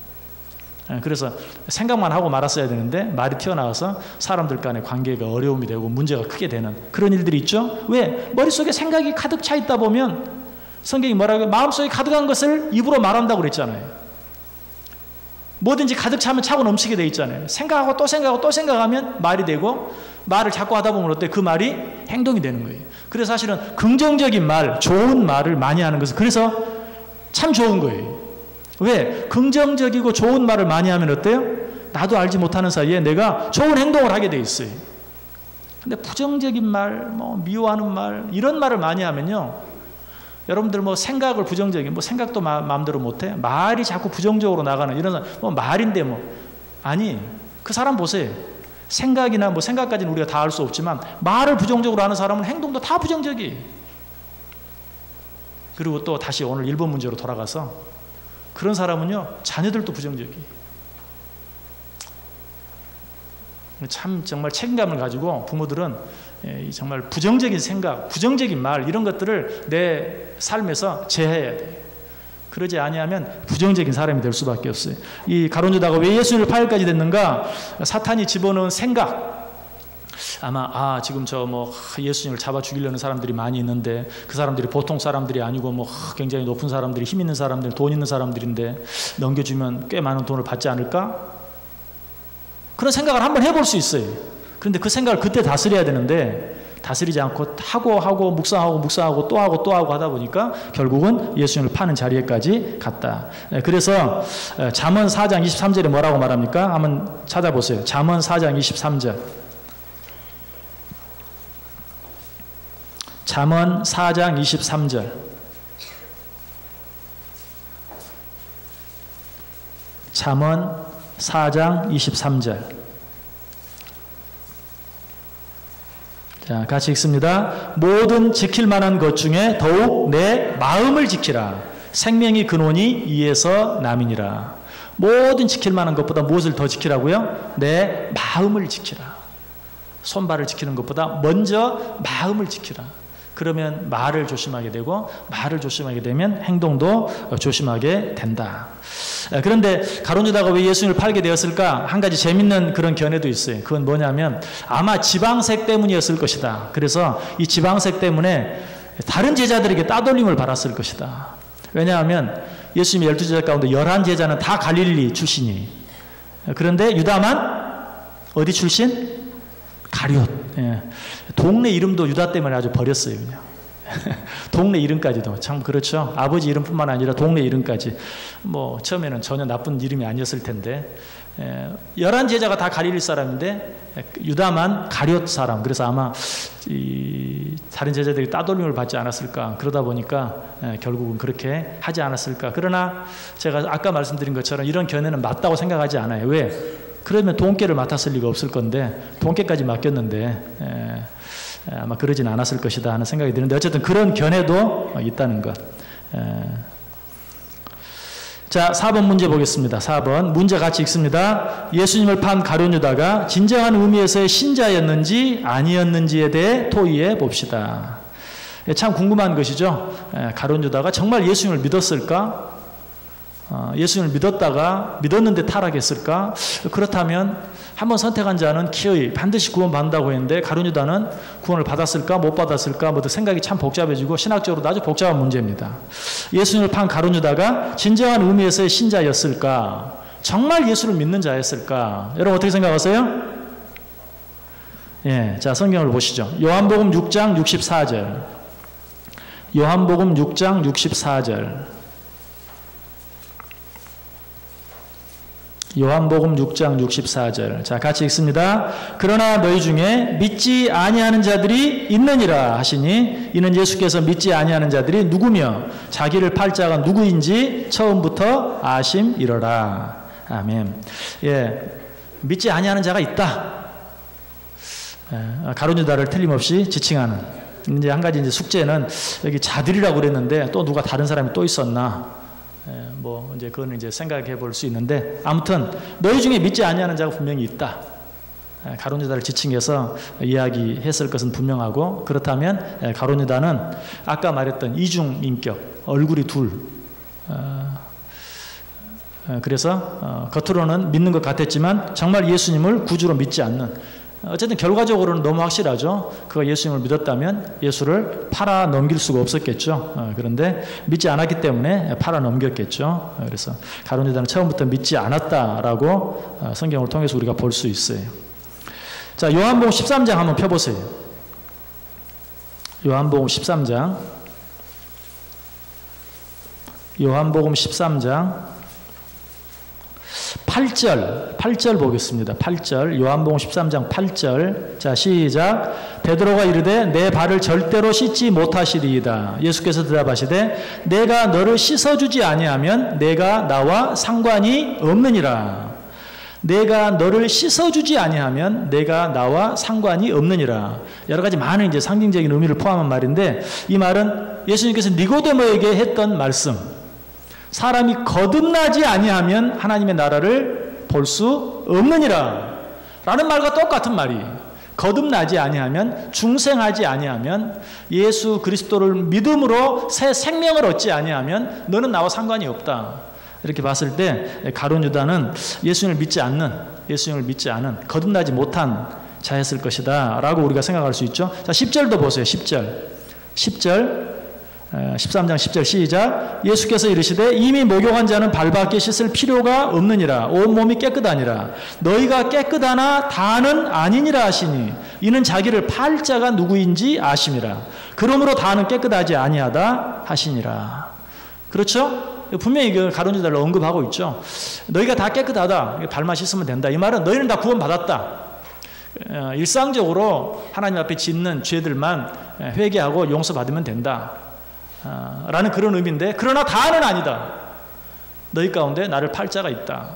그래서 생각만 하고 말았어야 되는데 말이 튀어나와서 사람들 간의 관계가 어려움이 되고 문제가 크게 되는 그런 일들이 있죠. 왜? 머릿속에 생각이 가득 차 있다 보면 성경이 뭐라고요? 마음속에 가득한 것을 입으로 말한다고 그랬잖아요. 뭐든지 가득 차면 차고 넘치게 돼 있잖아요. 생각하고 또 생각하고 또 생각하면 말이 되고 말을 자꾸 하다 보면 어때? 그 말이 행동이 되는 거예요. 그래서 사실은 긍정적인 말, 좋은 말을 많이 하는 것은 그래서 참 좋은 거예요. 왜? 긍정적이고 좋은 말을 많이 하면 어때요? 나도 알지 못하는 사이에 내가 좋은 행동을 하게 돼 있어요. 근데 부정적인 말, 뭐 미워하는 말 이런 말을 많이 하면요. 여러분들 뭐 생각을 부정적인 뭐 생각도 마음대로 못해? 말이 자꾸 부정적으로 나가는 이런 뭐 말인데 뭐 아니 그 사람 보세요. 생각이나 뭐 생각까지는 우리가 다 알 수 없지만 말을 부정적으로 하는 사람은 행동도 다 부정적이에요. 그리고 또 다시 오늘 1번 문제로 돌아가서 그런 사람은요 자녀들도 부정적이에요. 참 정말 책임감을 가지고 부모들은 정말 부정적인 생각, 부정적인 말 이런 것들을 내 삶에서 제해해야 돼요. 그러지 아니하면 부정적인 사람이 될 수밖에 없어요. 이 가룟 유다가 왜 예수님을 팔까지 됐는가? 사탄이 집어넣은 생각. 아마 지금 저 뭐 예수님을 잡아 죽이려는 사람들이 많이 있는데 그 사람들이 보통 사람들이 아니고 뭐 굉장히 높은 사람들이 힘 있는 사람들, 돈 있는 사람들인데 넘겨주면 꽤 많은 돈을 받지 않을까? 그런 생각을 한번 해볼 수 있어요. 그런데 그 생각을 그때 다스려야 되는데 다스리지 않고 하고 묵상하고 또 하고 하다 보니까 결국은 예수님을 파는 자리에까지 갔다. 그래서 잠언 4장 23절에 뭐라고 말합니까? 한번 찾아보세요. 잠언 4장 23절. 잠언 4장 23절. 잠언 4장 23절. 자, 같이 읽습니다. 모든 지킬 만한 것 중에 더욱 내 마음을 지키라. 생명이 근원이 이에서 남이니라. 모든 지킬 만한 것보다 무엇을 더 지키라고요? 내 마음을 지키라. 손발을 지키는 것보다 먼저 마음을 지키라. 그러면 말을 조심하게 되고 말을 조심하게 되면 행동도 조심하게 된다. 그런데 가룟 유다가 왜 예수님을 팔게 되었을까? 한 가지 재밌는 그런 견해도 있어요. 그건 뭐냐면 아마 지방색 때문이었을 것이다. 그래서 이 지방색 때문에 다른 제자들에게 따돌림을 받았을 것이다. 왜냐하면 예수님의 12제자 가운데 11제자는 다 갈릴리 출신이에요. 그런데 유다만 어디 출신? 가룟. 예. 동네 이름도 유다 때문에 아주 버렸어요. 그냥. 동네 이름까지도 참 그렇죠. 아버지 이름뿐만 아니라 동네 이름까지 뭐 처음에는 전혀 나쁜 이름이 아니었을 텐데 11제자가 다 갈릴리 사람인데 유다만 가룟 사람. 그래서 아마 이 다른 제자들이 따돌림을 받지 않았을까. 그러다 보니까 결국은 그렇게 하지 않았을까. 그러나 제가 아까 말씀드린 것처럼 이런 견해는 맞다고 생각하지 않아요. 왜? 그러면 돈깨를 맡았을 리가 없을 건데 돈깨까지 맡겼는데 아마 그러진 않았을 것이다 하는 생각이 드는데 어쨌든 그런 견해도 있다는 것. 자, 4번 문제 보겠습니다. 4번 문제 같이 읽습니다. 예수님을 판 가룟 유다가 진정한 의미에서의 신자였는지 아니었는지에 대해 토의해 봅시다. 참 궁금한 것이죠. 가룟 유다가 정말 예수님을 믿었을까? 예수님을 믿었는데 타락했을까? 그렇다면 한번 선택한 자는 기어이 반드시 구원받는다고 했는데 가룟 유다는 구원을 받았을까? 못 받았을까? 뭐 생각이 참 복잡해지고 신학적으로도 아주 복잡한 문제입니다. 예수님을 판 가룟 유다가 진정한 의미에서의 신자였을까? 정말 예수를 믿는 자였을까? 여러분 어떻게 생각하세요? 예, 자 성경을 보시죠. 요한복음 6장 64절. 요한복음 6장 64절. 요한복음 6장 64절. 자, 같이 읽습니다. 그러나 너희 중에 믿지 아니하는 자들이 있느니라 하시니 이는 예수께서 믿지 아니하는 자들이 누구며 자기를 팔 자가 누구인지 처음부터 아심이러라. 아멘. 예, 믿지 아니하는 자가 있다. 가룟 유다를 틀림없이 지칭하는. 이제 한 가지 이제 숙제는 여기 자들이라고 그랬는데 또 누가 다른 사람이 또 있었나? 뭐 이제 그거는 이제 생각해 볼 수 있는데 아무튼 너희 중에 믿지 아니하는 자가 분명히 있다. 가룟 유다를 지칭해서 이야기했을 것은 분명하고 그렇다면 가룟 유다는 아까 말했던 이중 인격, 얼굴이 둘, 그래서 겉으로는 믿는 것 같았지만 정말 예수님을 구주로 믿지 않는, 어쨌든 결과적으로는 너무 확실하죠. 그가 예수님을 믿었다면 예수를 팔아 넘길 수가 없었겠죠. 그런데 믿지 않았기 때문에 팔아 넘겼겠죠. 그래서 가룟 유다는 처음부터 믿지 않았다라고 성경을 통해서 우리가 볼 수 있어요. 자, 요한복음 13장 한번 펴보세요. 요한복음 13장. 요한복음 13장 8절 보겠습니다. 8절, 요한복음 13장 8절. 자, 시작. 베드로가 이르되 내 발을 절대로 씻지 못하시리이다. 예수께서 대답하시되 내가 너를 씻어주지 아니하면 내가 나와 상관이 없느니라. 내가 너를 씻어주지 아니하면 내가 나와 상관이 없느니라. 여러 가지 많은 이제 상징적인 의미를 포함한 말인데, 이 말은 예수님께서 니고데모에게 했던 말씀, 사람이 거듭나지 아니하면 하나님의 나라를 볼 수 없느니라 라는 말과 똑같은 말이에요. 거듭나지 아니하면, 중생하지 아니하면, 예수 그리스도를 믿음으로 새 생명을 얻지 아니하면 너는 나와 상관이 없다. 이렇게 봤을 때 가룟 유다는 예수님을 믿지 않은 거듭나지 못한 자였을 것이다 라고 우리가 생각할 수 있죠. 자, 10절도 보세요. 10절 13장 10절 시작. 예수께서 이르시되 이미 목욕한 자는 발밖에 씻을 필요가 없느니라. 온몸이 깨끗하니라. 너희가 깨끗하나 다는 아니니라 하시니 이는 자기를 팔 자가 누구인지 아심이라. 그러므로 다는 깨끗하지 아니하다 하시니라. 그렇죠? 분명히 가룟 유다를 언급하고 있죠. 너희가 다 깨끗하다. 발만 씻으면 된다. 이 말은 너희는 다 구원받았다. 일상적으로 하나님 앞에 짓는 죄들만 회개하고 용서받으면 된다. 라는 그런 의미인데, 그러나 다는 아니다. 너희 가운데 나를 팔 자가 있다.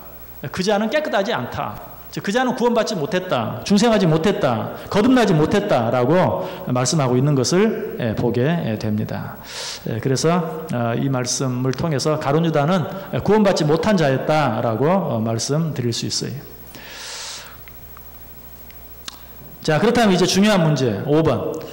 그 자는 깨끗하지 않다. 그 자는 구원받지 못했다. 중생하지 못했다. 거듭나지 못했다라고 말씀하고 있는 것을 보게 됩니다. 그래서 이 말씀을 통해서 가룟 유다는 구원받지 못한 자였다라고 말씀드릴 수 있어요. 자, 그렇다면 이제 중요한 문제 5번.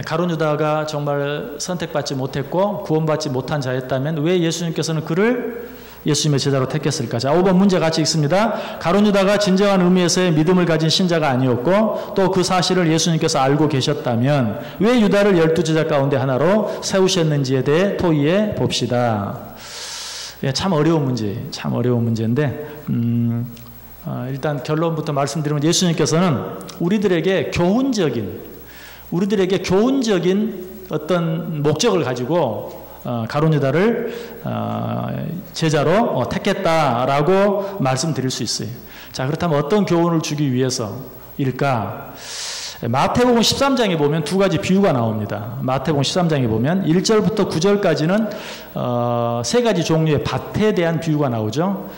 가룟 유다가 정말 선택받지 못했고 구원받지 못한 자였다면 왜 예수님께서는 그를 예수님의 제자로 택했을까? 자, 5번 문제 같이 읽습니다. 가룟 유다가 진정한 의미에서의 믿음을 가진 신자가 아니었고 또 그 사실을 예수님께서 알고 계셨다면 왜 유다를 12제자 가운데 하나로 세우셨는지에 대해 토의해 봅시다. 참 어려운 문제인데 일단 결론부터 말씀드리면 예수님께서는 우리들에게 교훈적인 어떤 목적을 가지고 가룟 유다를 제자로 택했다라고 말씀드릴 수 있어요. 자, 그렇다면 어떤 교훈을 주기 위해서일까? 마태복음 13장에 보면 두 가지 비유가 나옵니다. 마태복음 13장에 보면 1절부터 9절까지는 세 가지 종류의 밭에 대한 비유가 나오죠.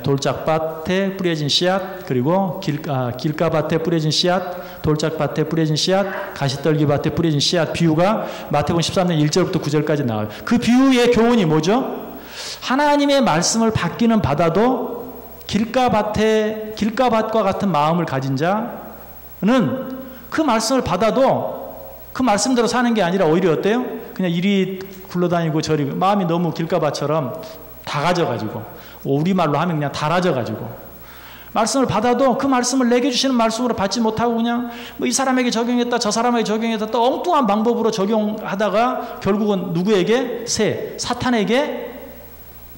돌짝밭에 뿌려진 씨앗, 그리고 길가밭에 뿌려진 씨앗, 돌짝밭에 뿌려진 씨앗, 가시떨기밭에 뿌려진 씨앗 비유가 마태복음 13장 1절부터 9절까지 나와요. 그 비유의 교훈이 뭐죠? 하나님의 말씀을 받기는 받아도 길가밭과 같은 마음을 가진 자는 그 말씀을 받아도 그 말씀대로 사는 게 아니라 오히려 어때요? 그냥 이리 굴러다니고 저리, 마음이 너무 길가밭처럼 다 우리말로 하면 그냥 달아져가지고 말씀을 받아도 그 말씀을 내게 주시는 말씀으로 받지 못하고 그냥 뭐 이 사람에게 적용했다 저 사람에게 적용했다 또 엉뚱한 방법으로 적용하다가 결국은 누구에게? 사탄에게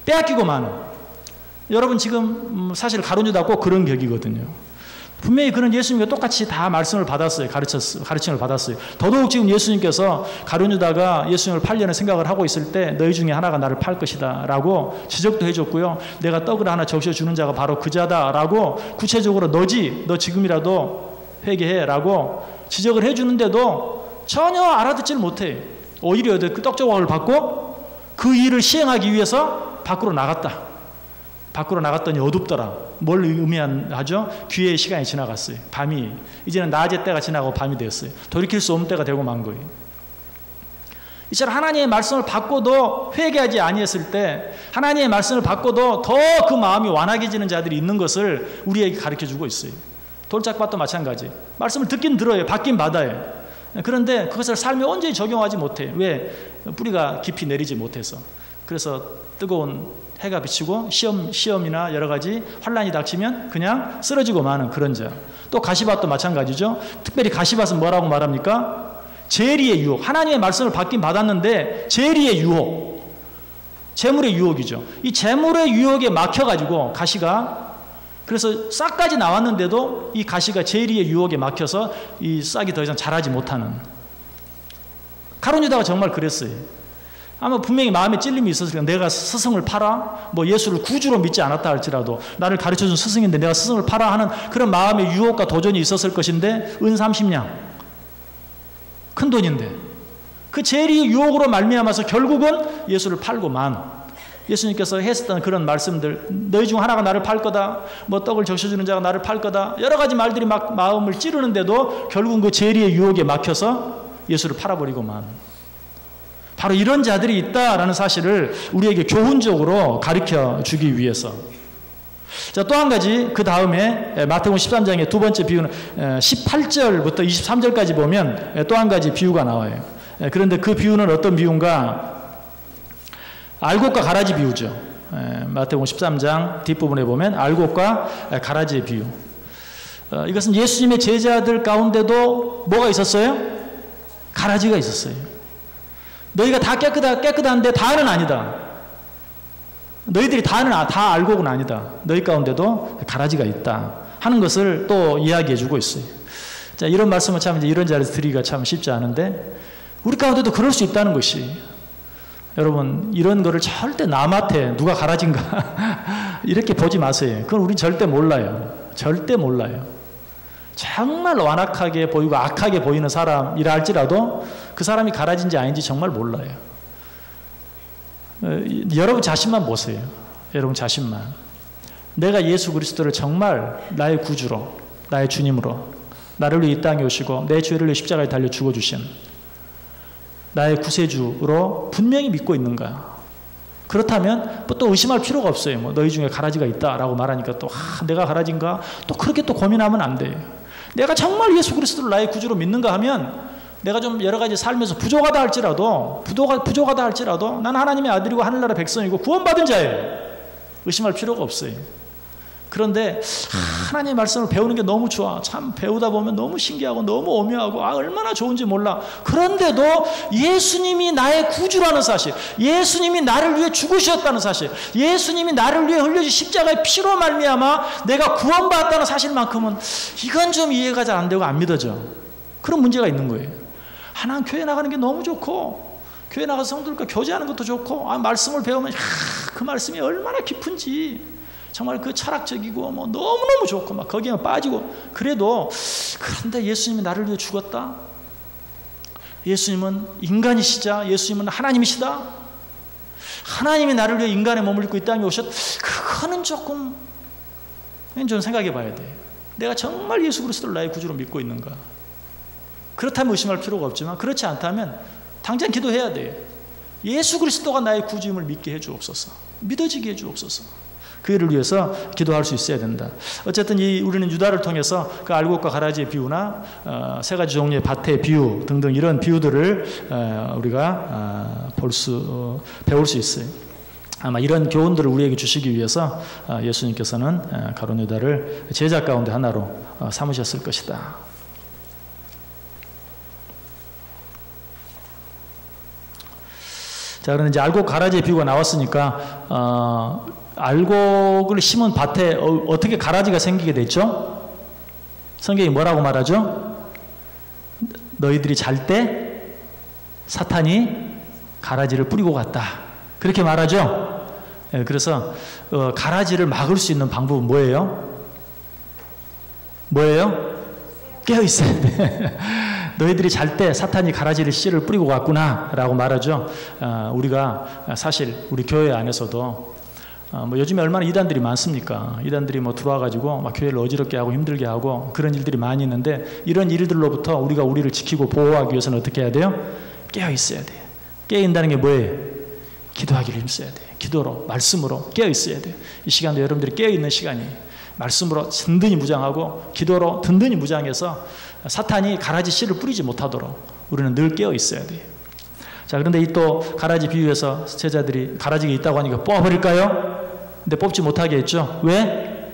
빼앗기고 마는. 여러분 지금 사실 가룟 유다가 꼭 그런 격이거든요. 분명히 그는 예수님과 똑같이 다 말씀을 받았어요. 가르침을 받았어요. 더더욱 지금 예수님께서 가룟 유다가 예수님을 팔려는 생각을 하고 있을 때 너희 중에 하나가 나를 팔 것이다 라고 지적도 해줬고요. 내가 떡을 하나 적셔주는 자가 바로 그 자다 라고 구체적으로 너 지금이라도 회개해 라고 지적을 해주는데도 전혀 알아듣지를 못해. 오히려 그 떡 조각을 받고 그 일을 시행하기 위해서 밖으로 나갔더니 어둡더라. 뭘 의미하죠? 귀의 시간이 지나갔어요. 밤이. 이제는 낮의 때가 지나고 밤이 되었어요. 돌이킬 수 없는 때가 되고 만 거예요. 이처럼 하나님의 말씀을 받고도 회개하지 아니했을 때 하나님의 말씀을 받고도 더 그 마음이 완악해지는 자들이 있는 것을 우리에게 가르쳐주고 있어요. 돌짝밭도 마찬가지. 말씀을 듣긴 들어요. 받긴 받아요. 그런데 그것을 삶에 온전히 적용하지 못해요. 왜? 뿌리가 깊이 내리지 못해서. 그래서 뜨거운 해가 비치고 시험이나 여러 가지 환란이 닥치면 그냥 쓰러지고 마는 그런 자. 또 가시밭도 마찬가지죠. 특별히 가시밭은 뭐라고 말합니까? 재리의 유혹. 하나님의 말씀을 받긴 받았는데 재리의 유혹. 재물의 유혹이죠. 이 재물의 유혹에 막혀가지고 가시가, 그래서 싹까지 나왔는데도 이 가시가 재리의 유혹에 막혀서 이 싹이 더 이상 자라지 못하는. 가룟 유다가 정말 그랬어요. 아마 분명히 마음에 찔림이 있었으니까 내가 스승을 팔아? 뭐 예수를 구주로 믿지 않았다 할지라도 나를 가르쳐준 스승인데 내가 스승을 팔아 하는 그런 마음의 유혹과 도전이 있었을 것인데 은 30냥. 큰 돈인데. 그 재리의 유혹으로 말미암아서 결국은 예수를 팔고 만. 예수님께서 했었던 그런 말씀들, 너희 중 하나가 나를 팔 거다, 뭐 떡을 적셔주는 자가 나를 팔 거다, 여러 가지 말들이 막 마음을 찌르는데도 결국은 그 재리의 유혹에 막혀서 예수를 팔아버리고만. 바로 이런 자들이 있다라는 사실을 우리에게 교훈적으로 가르쳐 주기 위해서. 자, 또 한 가지, 그 다음에 마태복음 13장의 두 번째 비유는 18절부터 23절까지 보면 또 한 가지 비유가 나와요. 그런데 그 비유는 어떤 비유인가? 알곡과 가라지 비유죠. 마태복음 13장 뒷부분에 보면 알곡과 가라지의 비유. 이것은 예수님의 제자들 가운데도 뭐가 있었어요? 가라지가 있었어요. 너희가 다 깨끗한데 다는 아니다. 너희들이 다 알곡은 아니다. 너희 가운데도 가라지가 있다 하는 것을 또 이야기해 주고 있어요. 자, 이런 말씀을 참 이제 이런 자리에서 드리기가 참 쉽지 않은데 우리 가운데도 그럴 수 있다는 것이, 여러분 이런 거를 절대 남한테 누가 가라진가 이렇게 보지 마세요. 그건 우린 절대 몰라요. 절대 몰라요. 정말 완악하게 보이고 악하게 보이는 사람이라 할지라도 그 사람이 가라진지 아닌지 정말 몰라요. 여러분 자신만 보세요. 여러분 자신만. 내가 예수 그리스도를 정말 나의 구주로, 나의 주님으로, 나를 위해 이 땅에 오시고 내 죄를 위해 십자가에 달려 죽어주신 나의 구세주로 분명히 믿고 있는가? 그렇다면 또 의심할 필요가 없어요. 뭐 너희 중에 가라지가 있다라고 말하니까 또 내가 가라지인가? 또 그렇게 또 고민하면 안 돼요. 내가 정말 예수 그리스도를 나의 구주로 믿는가 하면 내가 좀 여러 가지 삶에서 부족하다 할지라도 난 하나님의 아들이고 하늘나라 백성이고 구원받은 자예요. 의심할 필요가 없어요. 그런데 하나님의 말씀을 배우는 게 너무 좋아. 참 배우다 보면 너무 신기하고 너무 오묘하고 얼마나 좋은지 몰라. 그런데도 예수님이 나의 구주라는 사실, 예수님이 나를 위해 죽으셨다는 사실, 예수님이 나를 위해 흘려진 십자가의 피로 말미암아 내가 구원받았다는 사실만큼은 이건 좀 이해가 잘 안 되고 안 믿어져. 그런 문제가 있는 거예요. 난 교회 나가는 게 너무 좋고 교회 나가서 성도들과 교제하는 것도 좋고 말씀을 배우면 그 말씀이 얼마나 깊은지 정말 그 철학적이고 뭐 너무너무 좋고 막 거기에 빠지고 그런데 예수님이 나를 위해 죽었다? 예수님은 인간이시자 예수님은 하나님이시다? 하나님이 나를 위해 인간의 몸을 입고 이 땅에 그거는 조금 좀 생각해 봐야 돼. 내가 정말 예수 그리스도를 나의 구주로 믿고 있는가? 그렇다면 의심할 필요가 없지만 그렇지 않다면 당장 기도해야 돼. 예수 그리스도가 나의 구주임을 믿게 해 주옵소서. 믿어지게 해 주옵소서. 그 일을 위해서 기도할 수 있어야 된다. 어쨌든 우리는 유다를 통해서 그 알곡과 가라지의 비유나 세 가지 종류의 밭의 비유 등등 이런 비유들을 우리가 배울 수 있어요. 아마 이런 교훈들을 우리에게 주시기 위해서 예수님께서는 가룟 유다를 제자 가운데 하나로 삼으셨을 것이다. 자, 그런데 이제 알곡 가라지의 비유가 나왔으니까 알곡을 심은 밭에 어떻게 가라지가 생기게 됐죠? 성경이 뭐라고 말하죠? 너희들이 잘 때 사탄이 가라지를 뿌리고 갔다. 그렇게 말하죠? 예, 그래서 가라지를 막을 수 있는 방법은 뭐예요? 깨어 있어야 돼. 너희들이 잘 때 사탄이 가라지를 씨를 뿌리고 갔구나 라고 말하죠. 우리가 사실 우리 교회 안에서도 뭐 요즘에 얼마나 이단들이 많습니까? 이단들이 뭐 들어와가지고 막 교회를 어지럽게 하고 힘들게 하고 그런 일들이 많이 있는데 이런 일들로부터 우리가 우리를 지키고 보호하기 위해서는 어떻게 해야 돼요? 깨어 있어야 돼요. 깨어 있다는 게 뭐예요? 기도하기를 힘써야 돼요. 기도로, 말씀으로 깨어 있어야 돼요. 이 시간도 여러분들이 깨어 있는 시간이에요. 말씀으로 든든히 무장하고 기도로 든든히 무장해서 사탄이 가라지 씨를 뿌리지 못하도록 우리는 늘 깨어 있어야 돼요. 자, 그런데 이 또 가라지 비유에서 제자들이 가라지가 있다고 하니까 뽑아버릴까요? 근데 뽑지 못하게 했죠. 왜?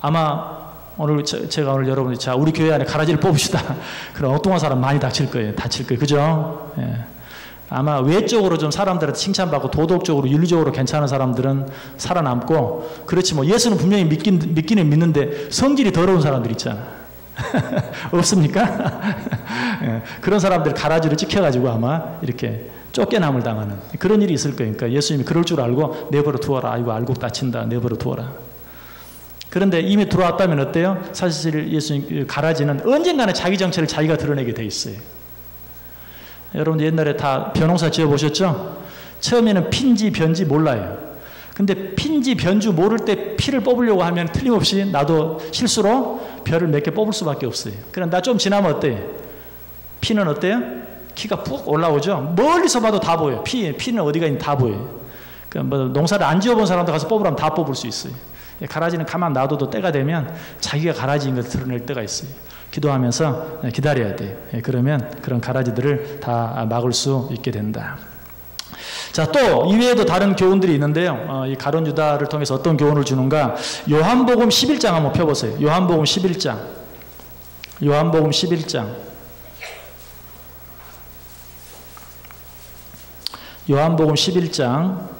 아마 오늘 제가 오늘 여러분이 자 우리 교회 안에 가라지를 뽑읍시다. 그럼 엉뚱한 사람 많이 다칠 거예요. 그죠? 예. 아마 외적으로 좀 사람들한테 칭찬받고 도덕적으로 윤리적으로 괜찮은 사람들은 살아남고, 그렇지 뭐 예수는 분명히 믿기는 믿는데 성질이 더러운 사람들 있잖아. 없습니까? 예. 그런 사람들 가라지로 찍혀가지고 아마 이렇게 쫓겨남을 당하는 그런 일이 있을 거예요. 그러니까 예수님이 그럴 줄 알고 내버려 두어라. 이거 알고 다친다. 내버려 두어라. 그런데 이미 들어왔다면 어때요? 사실 예수님 가라지는 언젠가는 자기 정체를 자기가 드러내게 돼 있어요. 여러분 옛날에 다 벼농사 지어보셨죠? 처음에는 핀지 변지 몰라요. 근데 핀지 변주 모를 때 피를 뽑으려고 하면 틀림없이 나도 실수로 벼를 몇 개 뽑을 수밖에 없어요. 그런데 나 좀 지나면 어때요? 피는 어때요? 키가 푹 올라오죠? 멀리서 봐도 다 보여요. 피는 어디가 있는지 다 보여요. 그러니까 뭐 농사를 안 지어본 사람도 가서 뽑으라면 다 뽑을 수 있어요. 가라지는 가만 놔둬도 때가 되면 자기가 가라지인 것을 드러낼 때가 있어요. 기도하면서 기다려야 돼요. 그러면 그런 가라지들을 다 막을 수 있게 된다. 자, 또 이외에도 다른 교훈들이 있는데요. 이 가룟 유다를 통해서 어떤 교훈을 주는가? 요한복음 11장 한번 펴보세요. 요한복음 11장. 요한복음 11장. 요한복음 11장.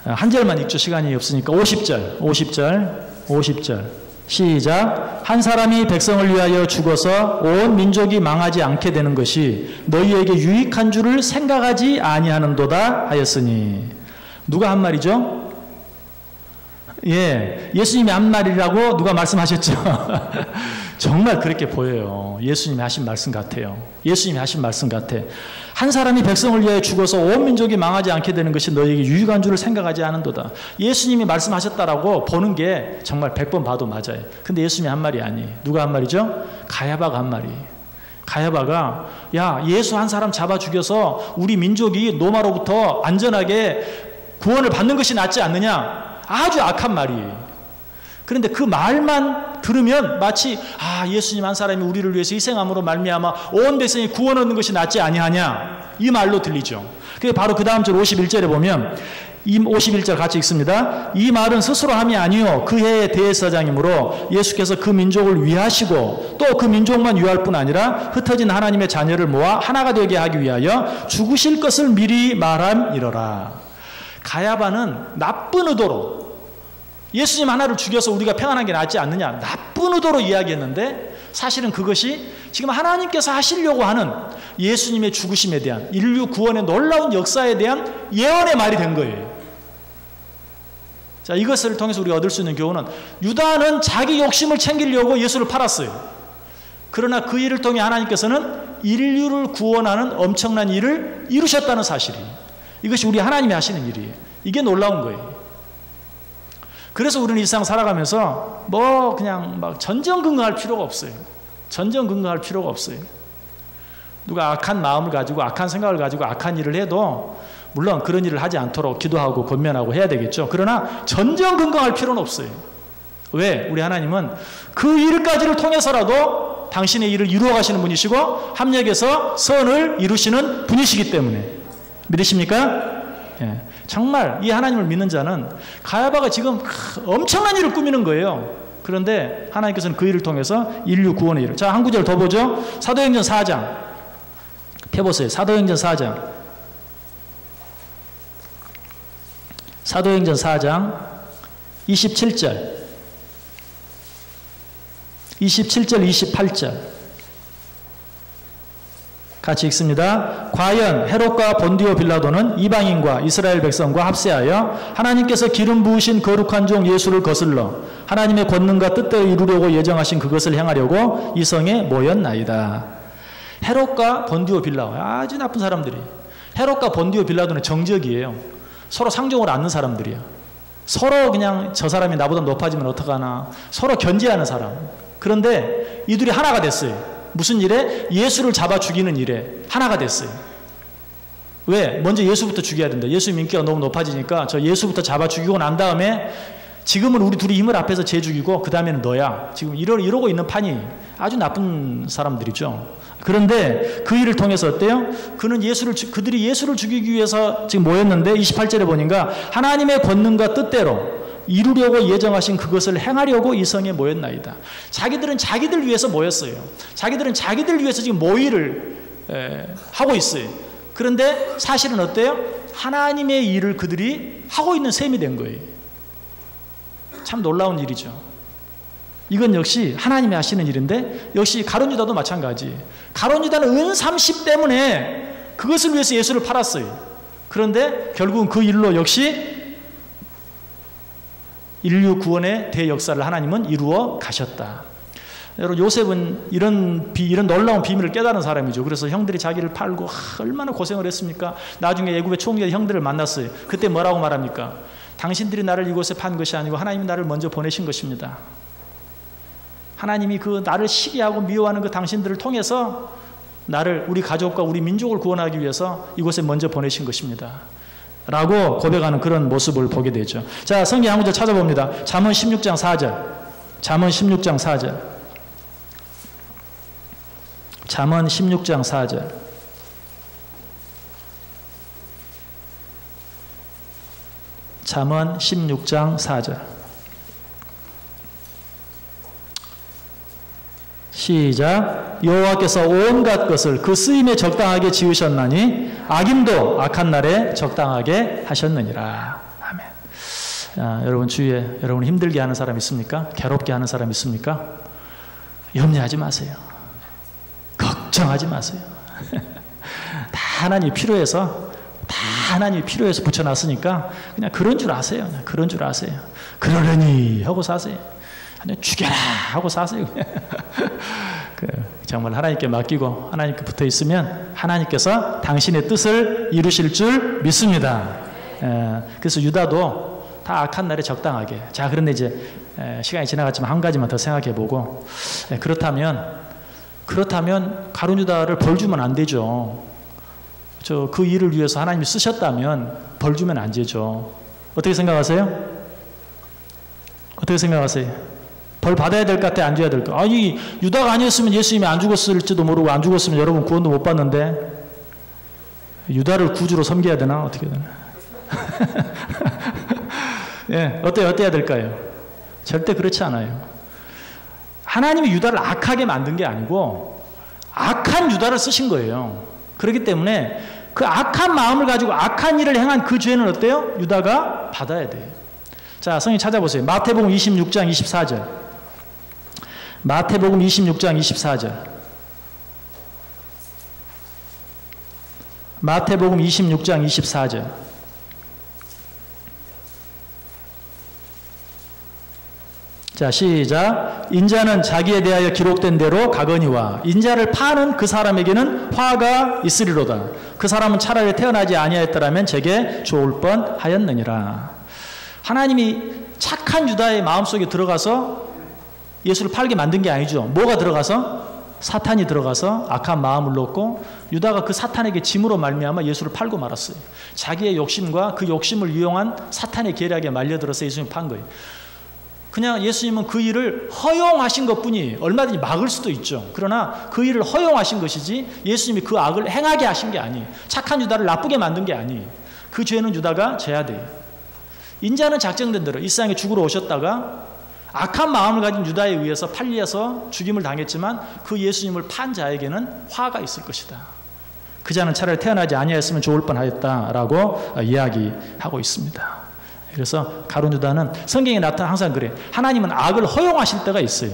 한 절만 읽죠. 시간이 없으니까. 50절. 시작. 한 사람이 백성을 위하여 죽어서 온 민족이 망하지 않게 되는 것이 너희에게 유익한 줄을 생각하지 아니하는도다 하였으니. 누가 한 말이죠? 예, 예수님이 한 말이라고 누가 말씀하셨죠? 정말 그렇게 보여요. 예수님이 하신 말씀 같아요. 예수님이 하신 말씀 같아. 한 사람이 백성을 위하여 죽어서 온 민족이 망하지 않게 되는 것이 너희에게 유익한 줄을 생각하지 않은도다. 예수님이 말씀하셨다라고 보는 게 정말 100번 봐도 맞아요. 근데 예수님이 한 말이 아니에요. 누가 한 말이죠? 가야바가 한 말이에요. 가야바가 야, 예수 한 사람 잡아 죽여서 우리 민족이 로마로부터 안전하게 구원을 받는 것이 낫지 않느냐? 아주 악한 말이에요. 그런데 그 말만 들으면 마치 예수님 한 사람이 우리를 위해서 희생함으로 말미암아 온 백성이 구원 얻는 것이 낫지 아니하냐, 이 말로 들리죠. 그게 바로 그 다음 절 51절에 보면 이 51절 같이 읽습니다. 이 말은 스스로 함이 아니요 그 해의 대제사장이므로 예수께서 그 민족을 위하시고 또 그 민족만 위할 뿐 아니라 흩어진 하나님의 자녀를 모아 하나가 되게 하기 위하여 죽으실 것을 미리 말함이러라. 가야바는 나쁜 의도로 예수님 하나를 죽여서 우리가 평안한 게 낫지 않느냐, 나쁜 의도로 이야기했는데 사실은 그것이 지금 하나님께서 하시려고 하는 예수님의 죽으심에 대한 인류 구원의 놀라운 역사에 대한 예언의 말이 된 거예요. 자, 이것을 통해서 우리가 얻을 수 있는 교훈은 유다는 자기 욕심을 챙기려고 예수를 팔았어요. 그러나 그 일을 통해 하나님께서는 인류를 구원하는 엄청난 일을 이루셨다는 사실이에요. 이것이 우리 하나님이 하시는 일이에요. 이게 놀라운 거예요. 그래서 우리는 이 세상 살아가면서 그냥 막 전전긍긍할 필요가 없어요. 전전긍긍할 필요가 없어요. 누가 악한 마음을 가지고 악한 생각을 가지고 악한 일을 해도 물론 그런 일을 하지 않도록 기도하고 권면하고 해야 되겠죠. 그러나 전전긍긍할 필요는 없어요. 왜? 우리 하나님은 그 일까지를 통해서라도 당신의 일을 이루어 가시는 분이시고 합력해서 선을 이루시는 분이시기 때문에. 믿으십니까? 예. 정말 이 하나님을 믿는 자는 가야바가 지금 엄청난 일을 꾸미는 거예요. 그런데 하나님께서는 그 일을 통해서 인류 구원의 일을. 자, 한 구절 더 보죠. 사도행전 4장 펴보세요. 사도행전 4장. 사도행전 4장 27절 28절 같이 읽습니다. 과연 헤롯과 본디오 빌라도는 이방인과 이스라엘 백성과 합세하여 하나님께서 기름 부으신 거룩한 종 예수를 거슬러 하나님의 권능과 뜻대로 이루려고 예정하신 그것을 행하려고 이 성에 모였나이다. 헤롯과 본디오 빌라도 아주 나쁜 사람들이. 헤롯과 본디오 빌라도는 정적이에요. 서로 상종을 않는 사람들이야. 서로 그냥 저 사람이 나보다 높아지면 어떡하나 서로 견제하는 사람. 그런데 이들이 하나가 됐어요. 무슨 일에? 예수를 잡아 죽이는 일에 하나가 됐어요. 왜? 먼저 예수부터 죽여야 된다. 예수 인기가 너무 높아지니까 저 예수부터 잡아 죽이고 난 다음에 지금은 우리 둘이 힘을 합해서 쟤 죽이고 그 다음에는 너야. 지금 이러고 있는 판이 아주 나쁜 사람들이죠. 그런데 그 일을 통해서 어때요? 그들이 예수를 죽이기 위해서 지금 모였는데 28절에 보니까 하나님의 권능과 뜻대로 이루려고 예정하신 그것을 행하려고 이 성에 모였나이다. 자기들은 자기들 위해서 모였어요. 자기들은 자기들 위해서 지금 모의를 하고 있어요. 그런데 사실은 어때요? 하나님의 일을 그들이 하고 있는 셈이 된 거예요. 참 놀라운 일이죠. 이건 역시 하나님이 하시는 일인데 역시 가룟 유다도 마찬가지. 가룟 유다는 은 30 때문에 그것을 위해서 예수를 팔았어요. 그런데 결국은 그 일로 역시 인류 구원의 대역사를 하나님은 이루어 가셨다. 여러분 요셉은 이런 놀라운 비밀을 깨달은 사람이죠. 그래서 형들이 자기를 팔고 얼마나 고생을 했습니까? 나중에 애굽의 총리가 형들을 만났어요. 그때 뭐라고 말합니까? 당신들이 나를 이곳에 판 것이 아니고 하나님이 나를 먼저 보내신 것입니다. 하나님이 그 나를 시기하고 미워하는 그 당신들을 통해서 나를 우리 가족과 우리 민족을 구원하기 위해서 이곳에 먼저 보내신 것입니다. 라고 고백하는 그런 모습을 보게 되죠. 자, 성경 한 구절 찾아봅니다. 잠언 16장 4절. 잠언 16장 4절. 잠언 16장 4절. 잠언 16장 4절. 시작. 여호와께서 온갖 것을 그 쓰임에 적당하게 지으셨나니 악인도 악한 날에 적당하게 하셨느니라. 아멘. 자, 여러분 주위에 여러분 힘들게 하는 사람 있습니까? 괴롭게 하는 사람 있습니까? 염려하지 마세요. 걱정하지 마세요. 다 하나님이 필요해서 붙여놨으니까 그냥 그런 줄 아세요. 그냥 그런 줄 아세요. 그러려니 하고 사세요. 그냥 죽여라 하고 사세요. 정말 하나님께 맡기고 하나님께 붙어 있으면 하나님께서 당신의 뜻을 이루실 줄 믿습니다. 그래서 유다도 다 악한 날에 적당하게. 자, 그런데 이제 시간이 지나갔지만 한 가지만 더 생각해 보고, 그렇다면 가룟 유다를 벌 주면 안 되죠. 그 일을 위해서 하나님이 쓰셨다면 벌 주면 안 되죠. 어떻게 생각하세요? 어떻게 생각하세요? 벌 받아야 될 것 같아, 안 줘야 될 것? 아니, 유다가 아니었으면 예수님이 안 죽었을지도 모르고 안 죽었으면 여러분 구원도 못 받는데 유다를 구주로 섬겨야 되나? 어떻게 되나? 예, 어때야 될까요? 절대 그렇지 않아요. 하나님이 유다를 악하게 만든 게 아니고 악한 유다를 쓰신 거예요. 그렇기 때문에 그 악한 마음을 가지고 악한 일을 행한 그 죄는 어때요? 유다가 받아야 돼요. 자, 성경 찾아보세요. 마태복음 26장 24절. 마태복음 26장 24절. 마태복음 26장 24절. 자, 시작. 인자는 자기에 대하여 기록된 대로 가거니와 인자를 파는 그 사람에게는 화가 있으리로다. 그 사람은 차라리 태어나지 아니하였더라면 제게 좋을 뻔하였느니라. 하나님이 착한 유다의 마음속에 들어가서 예수를 팔게 만든 게 아니죠. 뭐가 들어가서? 사탄이 들어가서 악한 마음을 넣고 유다가 그 사탄에게 짐으로 말미암아 예수를 팔고 말았어요. 자기의 욕심과 그 욕심을 이용한 사탄의 계략에 말려들어서 예수님을 판 거예요. 그냥 예수님은 그 일을 허용하신 것뿐이 얼마든지 막을 수도 있죠. 그러나 그 일을 허용하신 것이지 예수님이 그 악을 행하게 하신 게 아니에요. 착한 유다를 나쁘게 만든 게 아니에요. 그 죄는 유다가 져야 돼요. 인자는 작정된 대로 이 세상에 죽으러 오셨다가 악한 마음을 가진 유다에 의해서 팔려서 죽임을 당했지만 그 예수님을 판 자에게는 화가 있을 것이다. 그 자는 차라리 태어나지 아니하였으면 좋을 뻔하였다라고 이야기하고 있습니다. 그래서 가룟 유다는 성경에 나타나 항상 그래. 하나님은 악을 허용하실 때가 있어요.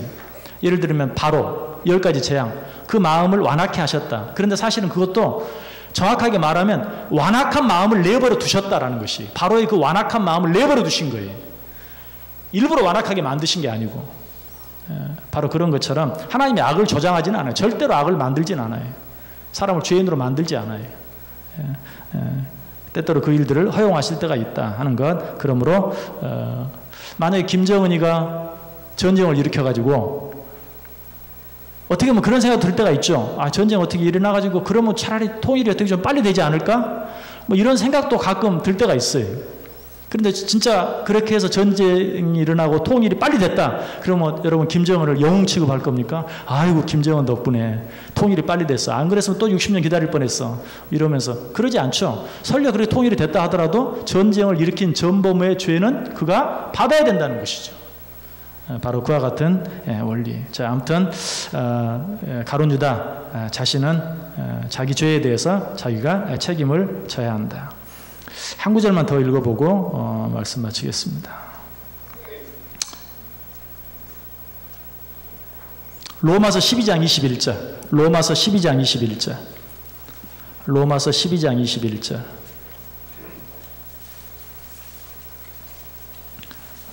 예를 들면 바로 10가지 재앙, 그 마음을 완악해 하셨다. 그런데 사실은 그것도 정확하게 말하면 완악한 마음을 내버려 두셨다라는 것이, 바로의 그 완악한 마음을 내버려 두신 거예요. 일부러 완악하게 만드신 게 아니고, 바로 그런 것처럼 하나님이 악을 조장하지는 않아요. 절대로 악을 만들진 않아요. 사람을 죄인으로 만들지 않아요. 때때로 그 일들을 허용하실 때가 있다 하는 것. 그러므로 만약에 김정은이가 전쟁을 일으켜가지고 어떻게 보면 그런 생각 들 때가 있죠. 아, 전쟁 어떻게 일어나가지고 그러면 차라리 통일이 어떻게 좀 빨리 되지 않을까? 뭐 이런 생각도 가끔 들 때가 있어요. 그런데 진짜 그렇게 해서 전쟁이 일어나고 통일이 빨리 됐다. 그러면 여러분 김정은을 영웅 취급할 겁니까? 아이고 김정은 덕분에 통일이 빨리 됐어. 안 그랬으면 또 60년 기다릴 뻔했어. 이러면서 그러지 않죠. 설령 그렇게 통일이 됐다 하더라도 전쟁을 일으킨 전범의 죄는 그가 받아야 된다는 것이죠. 바로 그와 같은 원리. 자, 아무튼 가룟 유다 자신은 자기 죄에 대해서 자기가 책임을 져야 한다. 한 구절만 더 읽어보고 말씀 마치겠습니다. 로마서 12장 21절. 로마서 12장 21절. 로마서 12장 21절.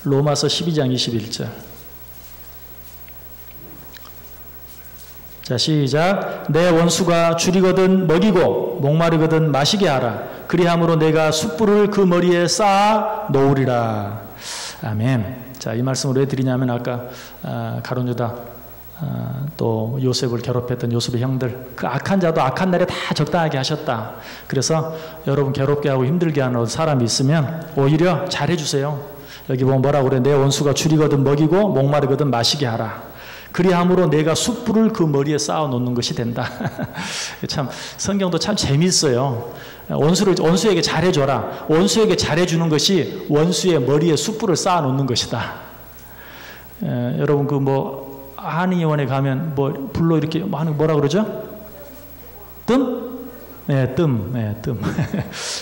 로마서 12장 21절. 자, 시작. 내 원수가 줄이거든 먹이고 목마르거든 마시게 하라. 그리함으로 내가 숯불을 그 머리에 쌓아 놓으리라. 아멘. 자, 이 말씀을 왜 드리냐면 아까 가룟 유다 또 요셉을 괴롭혔던 요셉의 형들, 그 악한 자도 악한 날에 다 적당하게 하셨다. 그래서 여러분 괴롭게 하고 힘들게 하는 사람이 있으면 오히려 잘해주세요. 여기 보면 뭐라고 그래? 내 원수가 줄이거든 먹이고 목마르거든 마시게 하라. 그리함으로 내가 숯불을 그 머리에 쌓아 놓는 것이 된다. 참 성경도 참 재미있어요. 원수에게 잘해줘라. 원수에게 잘해주는 것이 원수의 머리에 숯불을 쌓아 놓는 것이다. 여러분 그 뭐 한의원에 가면 뭐 불로 이렇게 뭐라 그러죠? 뜸? 네, 뜸.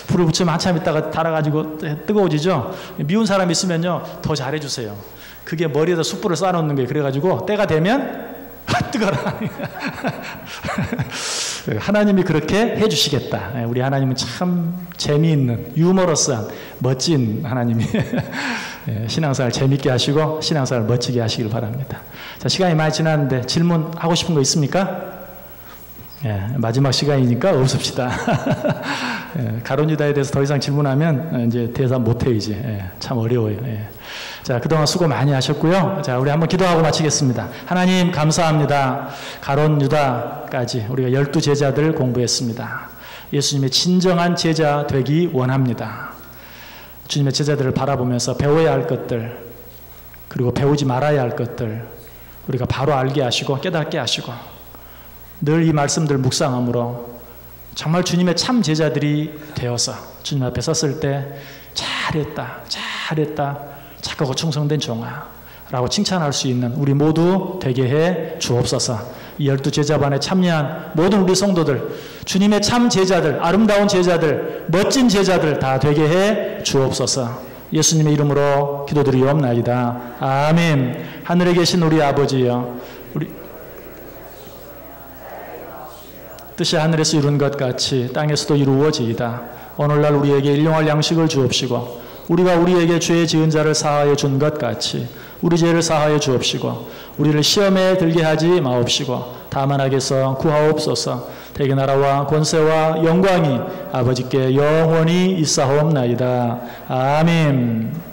불을 붙이면 한참 있다가 달아가지고 뜨거워지죠? 미운 사람 있으면요, 더 잘해주세요. 그게 머리에다 숯불을 쌓아놓는 거예요. 그래가지고 때가 되면 뜨거라. 하나님이 그렇게 해주시겠다. 우리 하나님은 참 재미있는, 유머러스한, 멋진 하나님이 신앙생활 재밌게 하시고 신앙생활 멋지게 하시길 바랍니다. 자, 시간이 많이 지났는데 질문하고 싶은 거 있습니까? 마지막 시간이니까 없읍시다. 가룟 유다에 대해서 더 이상 질문하면 이제 대답 못해 이제. 참 어려워요. 자, 그동안 수고 많이 하셨고요. 자, 우리 한번 기도하고 마치겠습니다. 하나님 감사합니다. 가룟 유다까지 우리가 12제자들 공부했습니다. 예수님의 진정한 제자 되기 원합니다. 주님의 제자들을 바라보면서 배워야 할 것들, 그리고 배우지 말아야 할 것들 우리가 바로 알게 하시고 깨닫게 하시고 늘 이 말씀들 묵상함으로 정말 주님의 참 제자들이 되어서 주님 앞에 섰을 때 잘했다 착하고 충성된 종아 라고 칭찬할 수 있는 우리 모두 되게 해 주옵소서. 이 12제자반에 참여한 모든 우리 성도들, 주님의 참 제자들, 아름다운 제자들, 멋진 제자들 다 되게 해 주옵소서. 예수님의 이름으로 기도드리옵나이다. 아멘. 하늘에 계신 우리 아버지여, 우리 뜻이 하늘에서 이룬 것 같이 땅에서도 이루어지이다. 오늘날 우리에게 일용할 양식을 주옵시고 우리가 우리에게 죄 지은 자를 사하여 준 것 같이 우리 죄를 사하여 주옵시고 우리를 시험에 들게 하지 마옵시고 다만 악에서 구하옵소서. 대개 나라와 권세와 영광이 아버지께 영원히 있사옵나이다. 아멘.